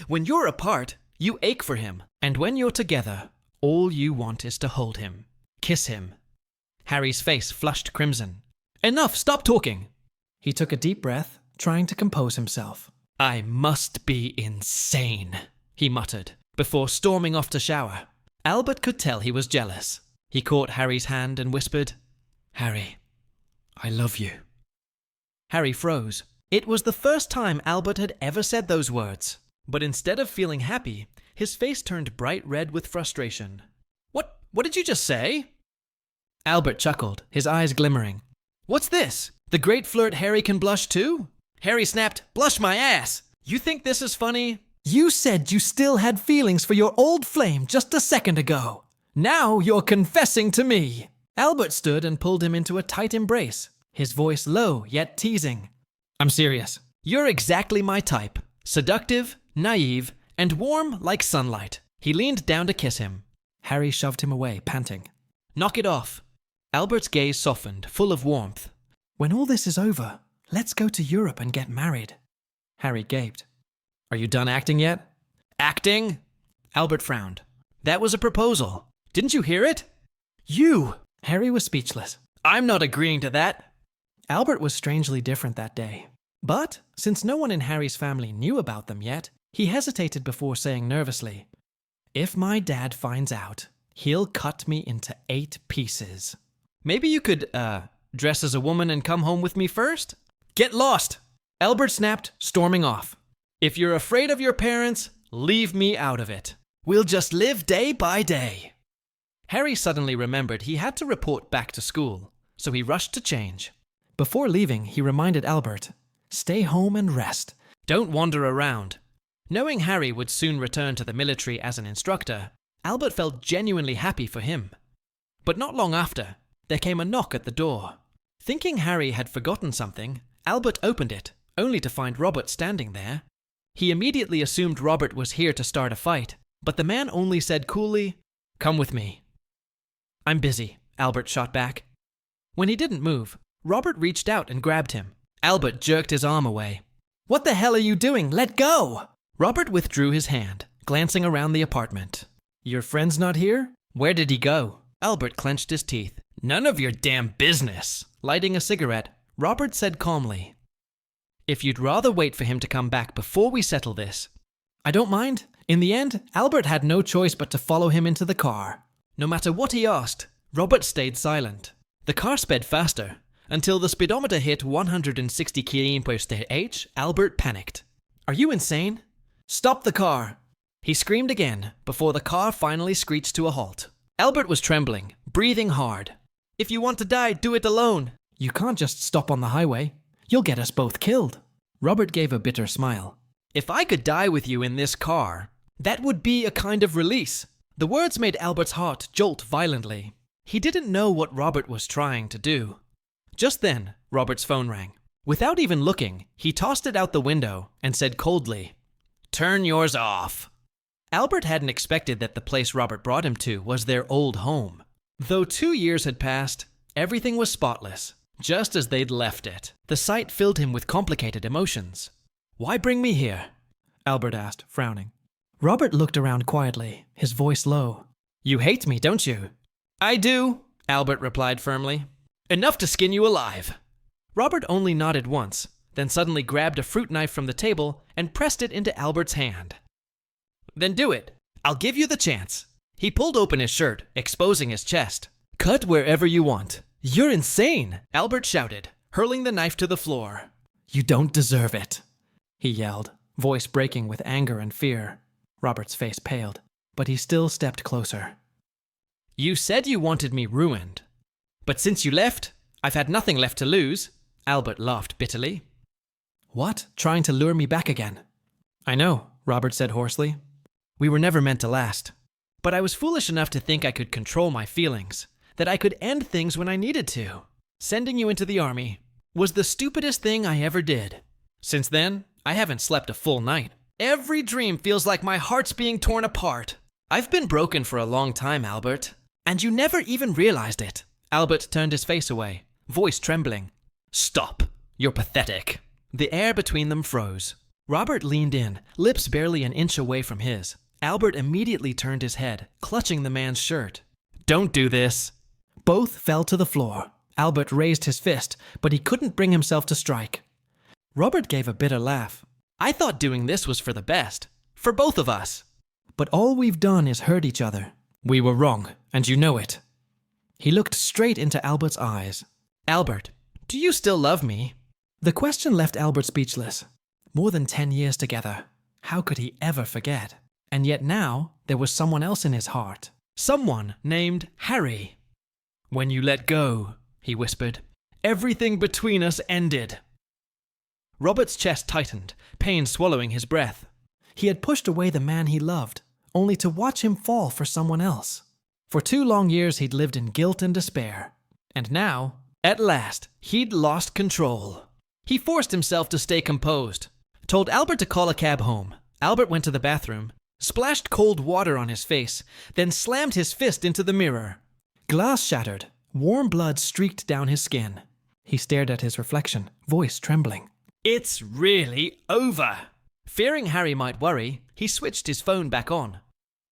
When you're apart, you ache for him. And when you're together, all you want is to hold him. Kiss him. Harry's face flushed crimson. Enough, stop talking. He took a deep breath, trying to compose himself. I must be insane, he muttered, before storming off to shower. Albert could tell he was jealous. He caught Harry's hand and whispered, Harry, I love you. Harry froze. It was the first time Albert had ever said those words. But instead of feeling happy, his face turned bright red with frustration. What did you just say? Albert chuckled, his eyes glimmering. What's this? The great flirt Harry can blush too? Harry snapped, Blush my ass! You think this is funny? You said you still had feelings for your old flame just a second ago. Now you're confessing to me. Albert stood and pulled him into a tight embrace, his voice low yet teasing. I'm serious. You're exactly my type. Seductive, naive, and warm like sunlight. He leaned down to kiss him. Harry shoved him away, panting. Knock it off. Albert's gaze softened, full of warmth. When all this is over, let's go to Europe and get married. Harry gaped. Are you done acting yet? Acting? Albert frowned. That was a proposal. Didn't you hear it? You! Harry was speechless. I'm not agreeing to that. Albert was strangely different that day. But, since no one in Harry's family knew about them yet, he hesitated before saying nervously, If my dad finds out, he'll cut me into 8 pieces. Maybe you could, dress as a woman and come home with me first? Get lost! Albert snapped, storming off. If you're afraid of your parents, leave me out of it. We'll just live day by day. Harry suddenly remembered he had to report back to school, so he rushed to change. Before leaving, he reminded Albert, Stay home and rest. Don't wander around. Knowing Harry would soon return to the military as an instructor, Albert felt genuinely happy for him. But not long after, there came a knock at the door. Thinking Harry had forgotten something, Albert opened it, only to find Robert standing there. He immediately assumed Robert was here to start a fight, but the man only said coolly, Come with me. I'm busy, Albert shot back. When he didn't move, Robert reached out and grabbed him. Albert jerked his arm away. What the hell are you doing? Let go! Robert withdrew his hand, glancing around the apartment. Your friend's not here? Where did he go? Albert clenched his teeth. None of your damn business. Lighting a cigarette, Robert said calmly, If you'd rather wait for him to come back before we settle this. I don't mind. In the end, Albert had no choice but to follow him into the car. No matter what he asked, Robert stayed silent. The car sped faster. Until the speedometer hit 160 km/h, Albert panicked. Are you insane? Stop the car! He screamed again, before the car finally screeched to a halt. Albert was trembling, breathing hard. If you want to die, do it alone. You can't just stop on the highway. You'll get us both killed. Robert gave a bitter smile. If I could die with you in this car, that would be a kind of release. The words made Albert's heart jolt violently. He didn't know what Robert was trying to do. Just then, Robert's phone rang. Without even looking, he tossed it out the window and said coldly, Turn yours off. Albert hadn't expected that the place Robert brought him to was their old home. Though 2 years had passed, everything was spotless, just as they'd left it. The sight filled him with complicated emotions. Why bring me here? Albert asked, frowning. Robert looked around quietly, his voice low. You hate me, don't you? I do, Albert replied firmly. Enough to skin you alive. Robert only nodded once, then suddenly grabbed a fruit knife from the table and pressed it into Albert's hand. Then do it. I'll give you the chance. He pulled open his shirt, exposing his chest. Cut wherever you want. You're insane, Albert shouted, hurling the knife to the floor. You don't deserve it, he yelled, voice breaking with anger and fear. Robert's face paled, but he still stepped closer. You said you wanted me ruined. But since you left, I've had nothing left to lose, Albert laughed bitterly. What? Trying to lure me back again? I know, Robert said hoarsely. We were never meant to last. But I was foolish enough to think I could control my feelings, that I could end things when I needed to. Sending you into the army was the stupidest thing I ever did. Since then, I haven't slept a full night. Every dream feels like my heart's being torn apart. I've been broken for a long time, Albert. And you never even realized it. Albert turned his face away, voice trembling. Stop. You're pathetic. The air between them froze. Robert leaned in, lips barely an inch away from his. Albert immediately turned his head, clutching the man's shirt. Don't do this. Both fell to the floor. Albert raised his fist, but he couldn't bring himself to strike. Robert gave a bitter laugh. I thought doing this was for the best. For both of us. But all we've done is hurt each other. We were wrong, and you know it. He looked straight into Albert's eyes. Albert, do you still love me? The question left Albert speechless. More than 10 years together. How could he ever forget? And yet now, there was someone else in his heart. Someone named Harry. When you let go, he whispered, everything between us ended. Robert's chest tightened, pain swallowing his breath. He had pushed away the man he loved, only to watch him fall for someone else. For 2 long years he'd lived in guilt and despair. And now, at last, he'd lost control. He forced himself to stay composed, told Albert to call a cab home. Albert went to the bathroom, splashed cold water on his face, then slammed his fist into the mirror. Glass shattered, warm blood streaked down his skin. He stared at his reflection, voice trembling. It's really over. Fearing Harry might worry, he switched his phone back on.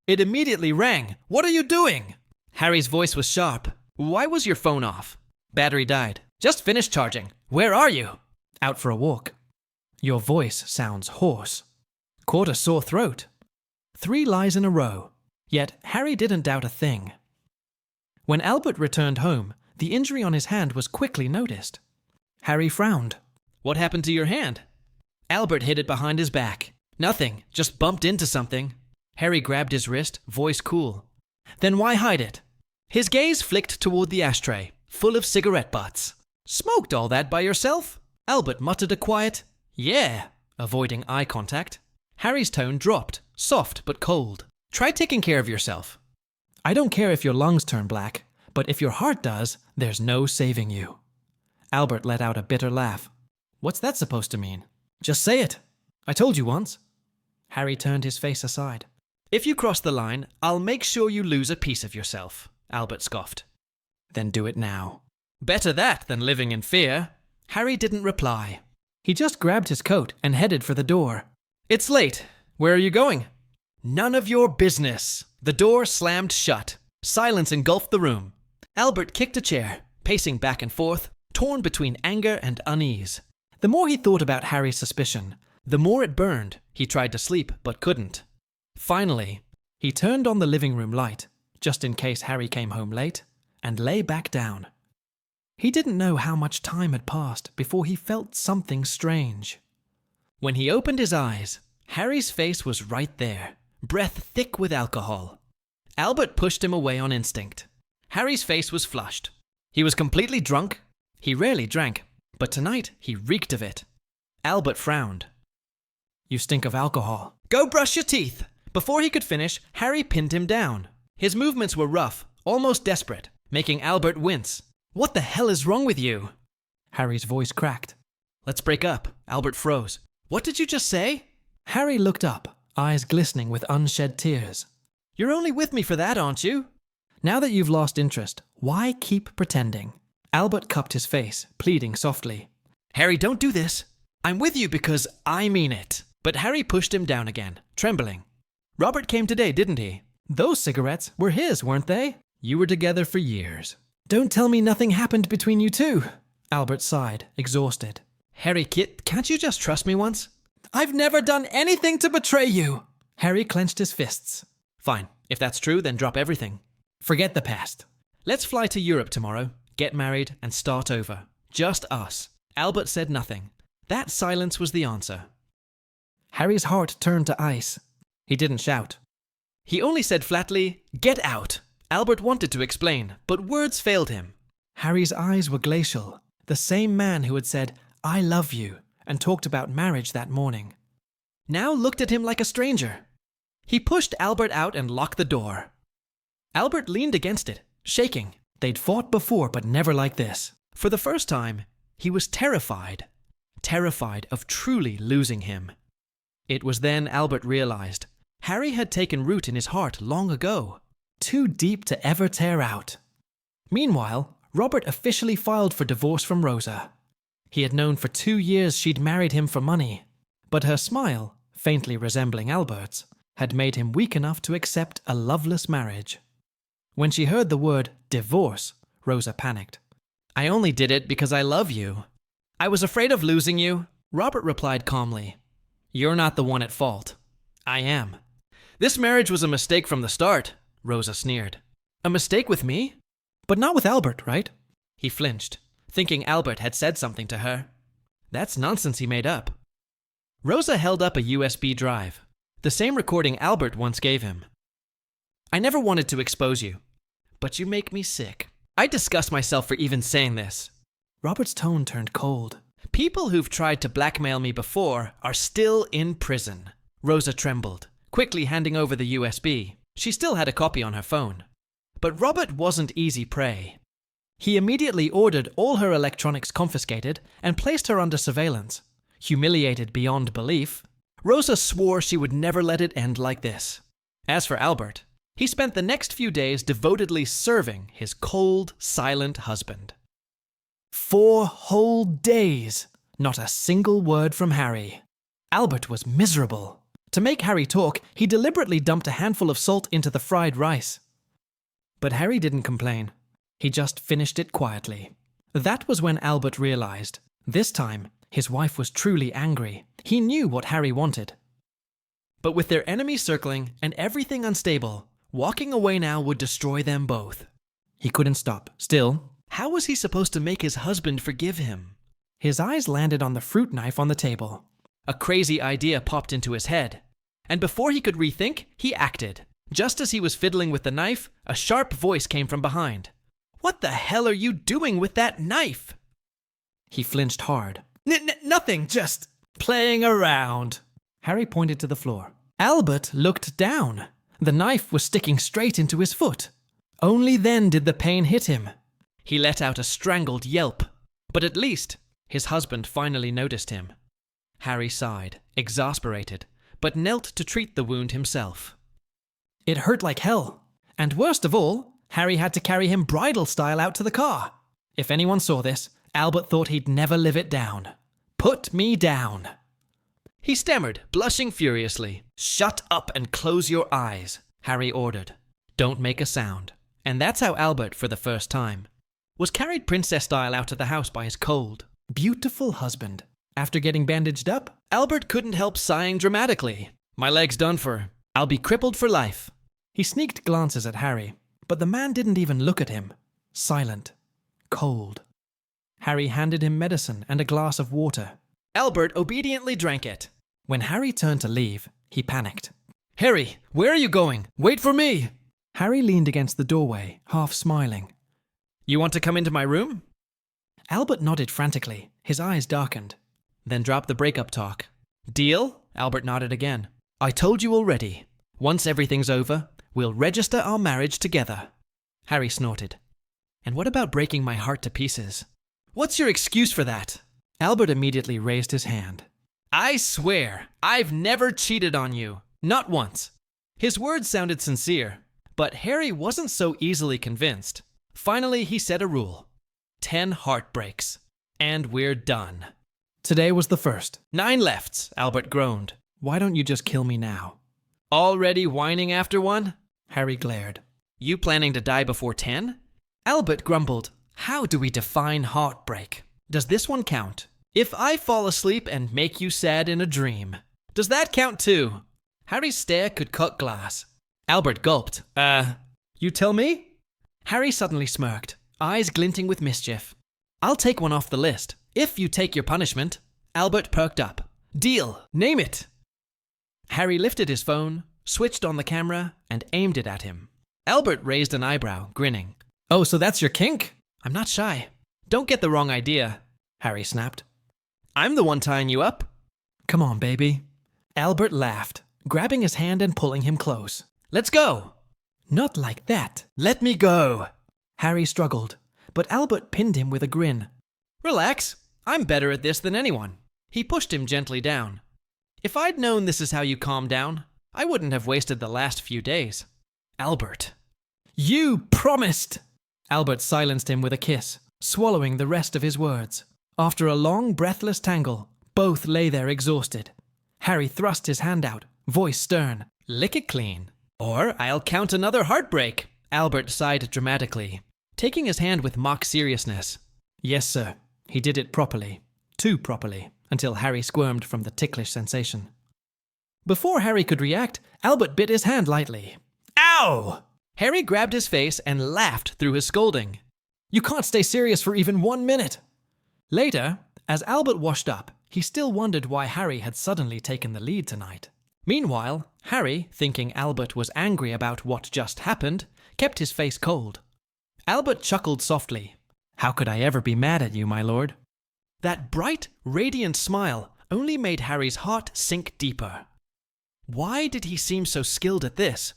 It immediately rang. What are you doing? Harry's voice was sharp. Why was your phone off? Battery died. Just finished charging. Where are you? Out for a walk. Your voice sounds hoarse. Caught a sore throat. 3 lies in a row. Yet Harry didn't doubt a thing. When Albert returned home, the injury on his hand was quickly noticed. Harry frowned. What happened to your hand? Albert hid it behind his back. Nothing, just bumped into something. Harry grabbed his wrist, voice cool. Then why hide it? His gaze flicked toward the ashtray, full of cigarette butts. Smoked all that by yourself? Albert muttered a quiet, yeah, avoiding eye contact. Harry's tone dropped, soft but cold. Try taking care of yourself. I don't care if your lungs turn black, but if your heart does, there's no saving you. Albert let out a bitter laugh. What's that supposed to mean? Just say it. I told you once. Harry turned his face aside. If you cross the line, I'll make sure you lose a piece of yourself, Albert scoffed. Then do it now. Better that than living in fear. Harry didn't reply. He just grabbed his coat and headed for the door. It's late. Where are you going? None of your business. The door slammed shut. Silence engulfed the room. Albert kicked a chair, pacing back and forth, torn between anger and unease. The more he thought about Harry's suspicion, the more it burned. He tried to sleep, but couldn't. Finally, he turned on the living room light, just in case Harry came home late, and lay back down. He didn't know how much time had passed before he felt something strange. When he opened his eyes, Harry's face was right there, breath thick with alcohol. Albert pushed him away on instinct. Harry's face was flushed. He was completely drunk. He rarely drank, but tonight he reeked of it. Albert frowned. You stink of alcohol. Go brush your teeth. Before he could finish, Harry pinned him down. His movements were rough, almost desperate, making Albert wince. What the hell is wrong with you? Harry's voice cracked. Let's break up. Albert froze. What did you just say? Harry looked up, eyes glistening with unshed tears. You're only with me for that, aren't you? Now that you've lost interest, why keep pretending? Albert cupped his face, pleading softly. Harry, don't do this. I'm with you because I mean it. But Harry pushed him down again, trembling. Robert came today, didn't he? Those cigarettes were his, weren't they? You were together for years. Don't tell me nothing happened between you two. Albert sighed, exhausted. Harry, can't you just trust me once? I've never done anything to betray you. Harry clenched his fists. Fine, if that's true, then drop everything. Forget the past. Let's fly to Europe tomorrow, get married, and start over. Just us. Albert said nothing. That silence was the answer. Harry's heart turned to ice. He didn't shout. He only said flatly, "Get out." Albert wanted to explain, but words failed him. Harry's eyes were glacial, the same man who had said, "I love you," and talked about marriage that morning. Now looked at him like a stranger. He pushed Albert out and locked the door. Albert leaned against it, shaking. They'd fought before, but never like this. For the first time, he was terrified. Terrified of truly losing him. It was then Albert realized Harry had taken root in his heart long ago. Too deep to ever tear out. Meanwhile, Robert officially filed for divorce from Rosa. He had known for 2 years she'd married him for money, but her smile, faintly resembling Albert's, had made him weak enough to accept a loveless marriage. When she heard the word divorce, Rosa panicked. I only did it because I love you. I was afraid of losing you, Robert replied calmly. You're not the one at fault. I am. This marriage was a mistake from the start, Rosa sneered. A mistake with me? But not with Albert, right? He flinched, thinking Albert had said something to her. That's nonsense he made up. Rosa held up a USB drive, the same recording Albert once gave him. I never wanted to expose you, but you make me sick. I disgust myself for even saying this. Robert's tone turned cold. People who've tried to blackmail me before are still in prison. Rosa trembled, quickly handing over the USB. She still had a copy on her phone. But Robert wasn't easy prey. He immediately ordered all her electronics confiscated and placed her under surveillance. Humiliated beyond belief, Rosa swore she would never let it end like this. As for Albert, he spent the next few days devotedly serving his cold, silent husband. 4 whole days, not a single word from Harry. Albert was miserable. To make Harry talk, he deliberately dumped a handful of salt into the fried rice. But Harry didn't complain. He just finished it quietly. That was when Albert realized, this time, his wife was truly angry. He knew what Harry wanted. But with their enemies circling and everything unstable, walking away now would destroy them both. He couldn't stop. Still, how was he supposed to make his husband forgive him? His eyes landed on the fruit knife on the table. A crazy idea popped into his head. And before he could rethink, he acted. Just as he was fiddling with the knife, a sharp voice came from behind. What the hell are you doing with that knife? He flinched hard. Nothing, just playing around. Harry pointed to the floor. Albert looked down. The knife was sticking straight into his foot. Only then did the pain hit him. He let out a strangled yelp. But at least, his husband finally noticed him. Harry sighed, exasperated, but knelt to treat the wound himself. It hurt like hell. And worst of all, Harry had to carry him bridal style out to the car. If anyone saw this, Albert thought he'd never live it down. Put me down. He stammered, blushing furiously. Shut up and close your eyes, Harry ordered. Don't make a sound. And that's how Albert, for the first time, was carried princess style out of the house by his cold, beautiful husband. After getting bandaged up, Albert couldn't help sighing dramatically. My leg's done for. I'll be crippled for life. He sneaked glances at Harry, but the man didn't even look at him. Silent. Cold. Harry handed him medicine and a glass of water. Albert obediently drank it. When Harry turned to leave, he panicked. Harry, where are you going? Wait for me! Harry leaned against the doorway, half smiling. You want to come into my room? Albert nodded frantically, his eyes darkened. Then dropped the breakup talk. Deal? Albert nodded again. I told you already. Once everything's over, we'll register our marriage together. Harry snorted. And what about breaking my heart to pieces? What's your excuse for that? Albert immediately raised his hand. I swear, I've never cheated on you. Not once. His words sounded sincere, but Harry wasn't so easily convinced. Finally, he set a rule. 10 heartbreaks. And we're done. Today was the first. 9 lefts, Albert groaned. Why don't you just kill me now? Already whining after one? Harry glared. You planning to die before 10? Albert grumbled. How do we define heartbreak? Does this one count? If I fall asleep and make you sad in a dream, does that count too? Harry's stare could cut glass. Albert gulped. You tell me? Harry suddenly smirked, eyes glinting with mischief. I'll take one off the list, if you take your punishment. Albert perked up. Deal, name it. Harry lifted his phone, switched on the camera, and aimed it at him. Albert raised an eyebrow, grinning. Oh, so that's your kink? I'm not shy. Don't get the wrong idea, Harry snapped. I'm the one tying you up. Come on, baby. Albert laughed, grabbing his hand and pulling him close. Let's go. Not like that. Let me go. Harry struggled, but Albert pinned him with a grin. Relax. I'm better at this than anyone. He pushed him gently down. If I'd known this is how you calm down, I wouldn't have wasted the last few days. Albert. You promised! Albert silenced him with a kiss, swallowing the rest of his words. After a long, breathless tangle, both lay there exhausted. Harry thrust his hand out, voice stern. Lick it clean. Or I'll count another heartbreak, Albert sighed dramatically, taking his hand with mock seriousness. Yes, sir. He did it properly. Too properly, until Harry squirmed from the ticklish sensation. Before Harry could react, Albert bit his hand lightly. Ow! Harry grabbed his face and laughed through his scolding. You can't stay serious for even 1 minute. Later, as Albert washed up, he still wondered why Harry had suddenly taken the lead tonight. Meanwhile, Harry, thinking Albert was angry about what just happened, kept his face cold. Albert chuckled softly. How could I ever be mad at you, my lord? That bright, radiant smile only made Harry's heart sink deeper. Why did he seem so skilled at this?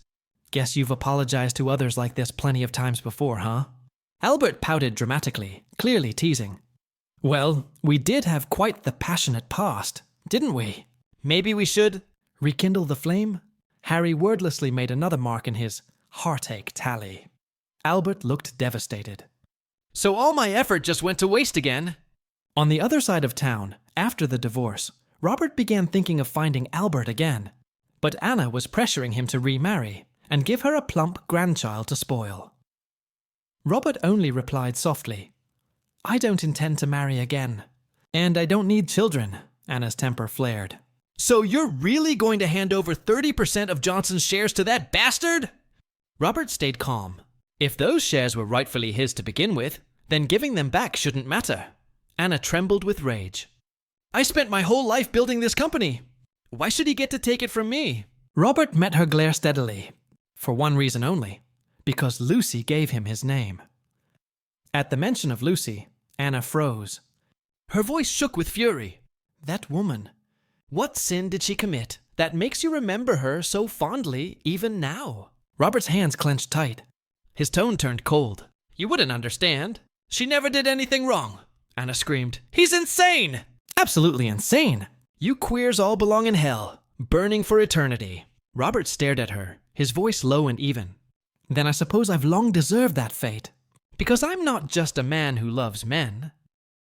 Guess you've apologized to others like this plenty of times before, huh? Albert pouted dramatically, clearly teasing. Well, we did have quite the passionate past, didn't we? Maybe we should rekindle the flame? Harry wordlessly made another mark in his heartache tally. Albert looked devastated. So all my effort just went to waste again? On the other side of town, after the divorce, Robert began thinking of finding Albert again. But Anna was pressuring him to remarry and give her a plump grandchild to spoil. Robert only replied softly, I don't intend to marry again. And I don't need children, Anna's temper flared. So you're really going to hand over 30% of Johnson's shares to that bastard? Robert stayed calm. If those shares were rightfully his to begin with, then giving them back shouldn't matter. Anna trembled with rage. I spent my whole life building this company. Why should he get to take it from me? Robert met her glare steadily, for one reason only, because Lucy gave him his name. At the mention of Lucy, Anna froze. Her voice shook with fury. That woman. What sin did she commit that makes you remember her so fondly even now? Robert's hands clenched tight. His tone turned cold. You wouldn't understand. She never did anything wrong. Anna screamed. He's insane! Absolutely insane! You queers all belong in hell, burning for eternity. Robert stared at her, his voice low and even. Then I suppose I've long deserved that fate. Because I'm not just a man who loves men.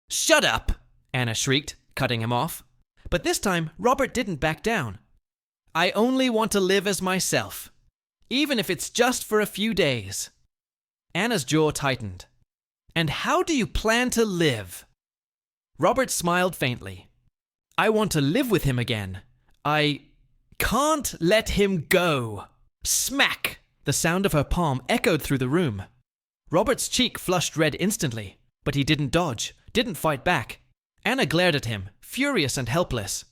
Shut up! Anna shrieked, cutting him off. But this time, Robert didn't back down. I only want to live as myself, even if it's just for a few days. Anna's jaw tightened. And how do you plan to live? Robert smiled faintly. I want to live with him again. I can't let him go. Smack! The sound of her palm echoed through the room. Robert's cheek flushed red instantly, but he didn't dodge, didn't fight back. Anna glared at him, furious and helpless.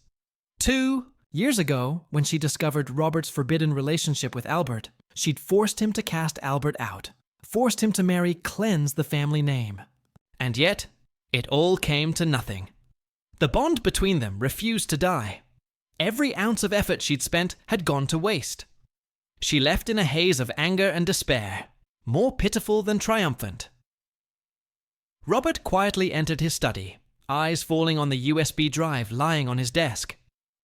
2 years ago, when she discovered Robert's forbidden relationship with Albert, she'd forced him to cast Albert out, forced him to marry Cleanse the family name. And yet, it all came to nothing. The bond between them refused to die. Every ounce of effort she'd spent had gone to waste. She left in a haze of anger and despair, more pitiful than triumphant. Robert quietly entered his study, eyes falling on the USB drive lying on his desk.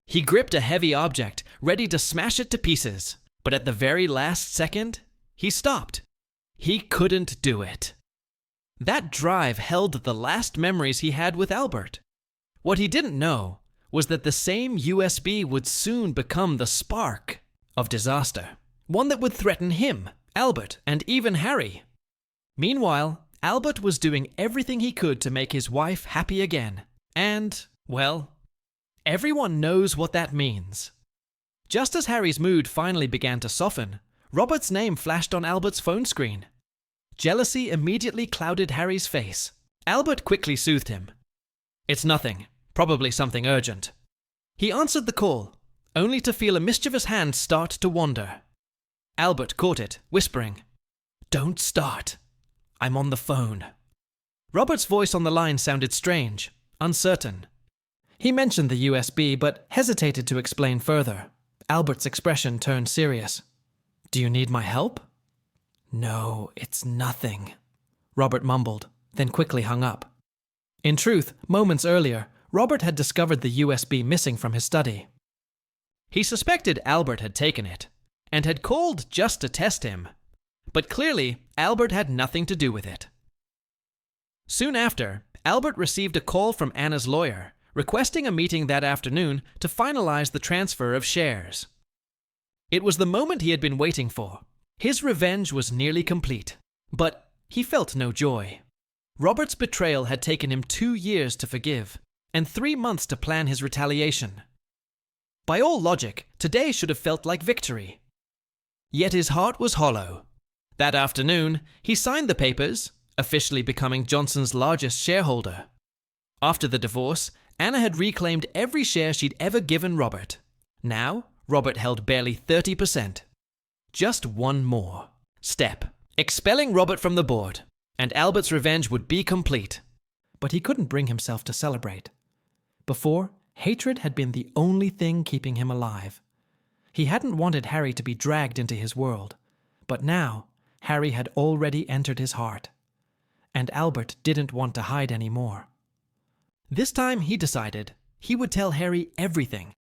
He gripped a heavy object, ready to smash it to pieces, but at the very last second, he stopped. He couldn't do it. That drive held the last memories he had with Albert. What he didn't know was that the same USB would soon become the spark of disaster. One that would threaten him, Albert, and even Harry. Meanwhile, Albert was doing everything he could to make his wife happy again. And, well, everyone knows what that means. Just as Harry's mood finally began to soften, Robert's name flashed on Albert's phone screen. Jealousy immediately clouded Harry's face. Albert quickly soothed him. "It's nothing. Probably something urgent." He answered the call, only to feel a mischievous hand start to wander. Albert caught it, whispering, "Don't start. I'm on the phone." Robert's voice on the line sounded strange, uncertain. He mentioned the USB, but hesitated to explain further. Albert's expression turned serious. "Do you need my help?" "No, it's nothing," Robert mumbled, then quickly hung up. In truth, moments earlier, Robert had discovered the USB missing from his study. He suspected Albert had taken it, and had called just to test him. But clearly, Albert had nothing to do with it. Soon after, Albert received a call from Anna's lawyer, requesting a meeting that afternoon to finalize the transfer of shares. It was the moment he had been waiting for. His revenge was nearly complete, but he felt no joy. Robert's betrayal had taken him 2 years to forgive, and 3 months to plan his retaliation. By all logic, today should have felt like victory. Yet his heart was hollow. That afternoon, he signed the papers, officially becoming Johnson's largest shareholder. After the divorce, Anna had reclaimed every share she'd ever given Robert. Now, Robert held barely 30%. Just one more step, expelling Robert from the board, and Albert's revenge would be complete. But he couldn't bring himself to celebrate. Before, hatred had been the only thing keeping him alive. He hadn't wanted Harry to be dragged into his world, but now Harry had already entered his heart. And Albert didn't want to hide anymore. This time he decided he would tell Harry everything,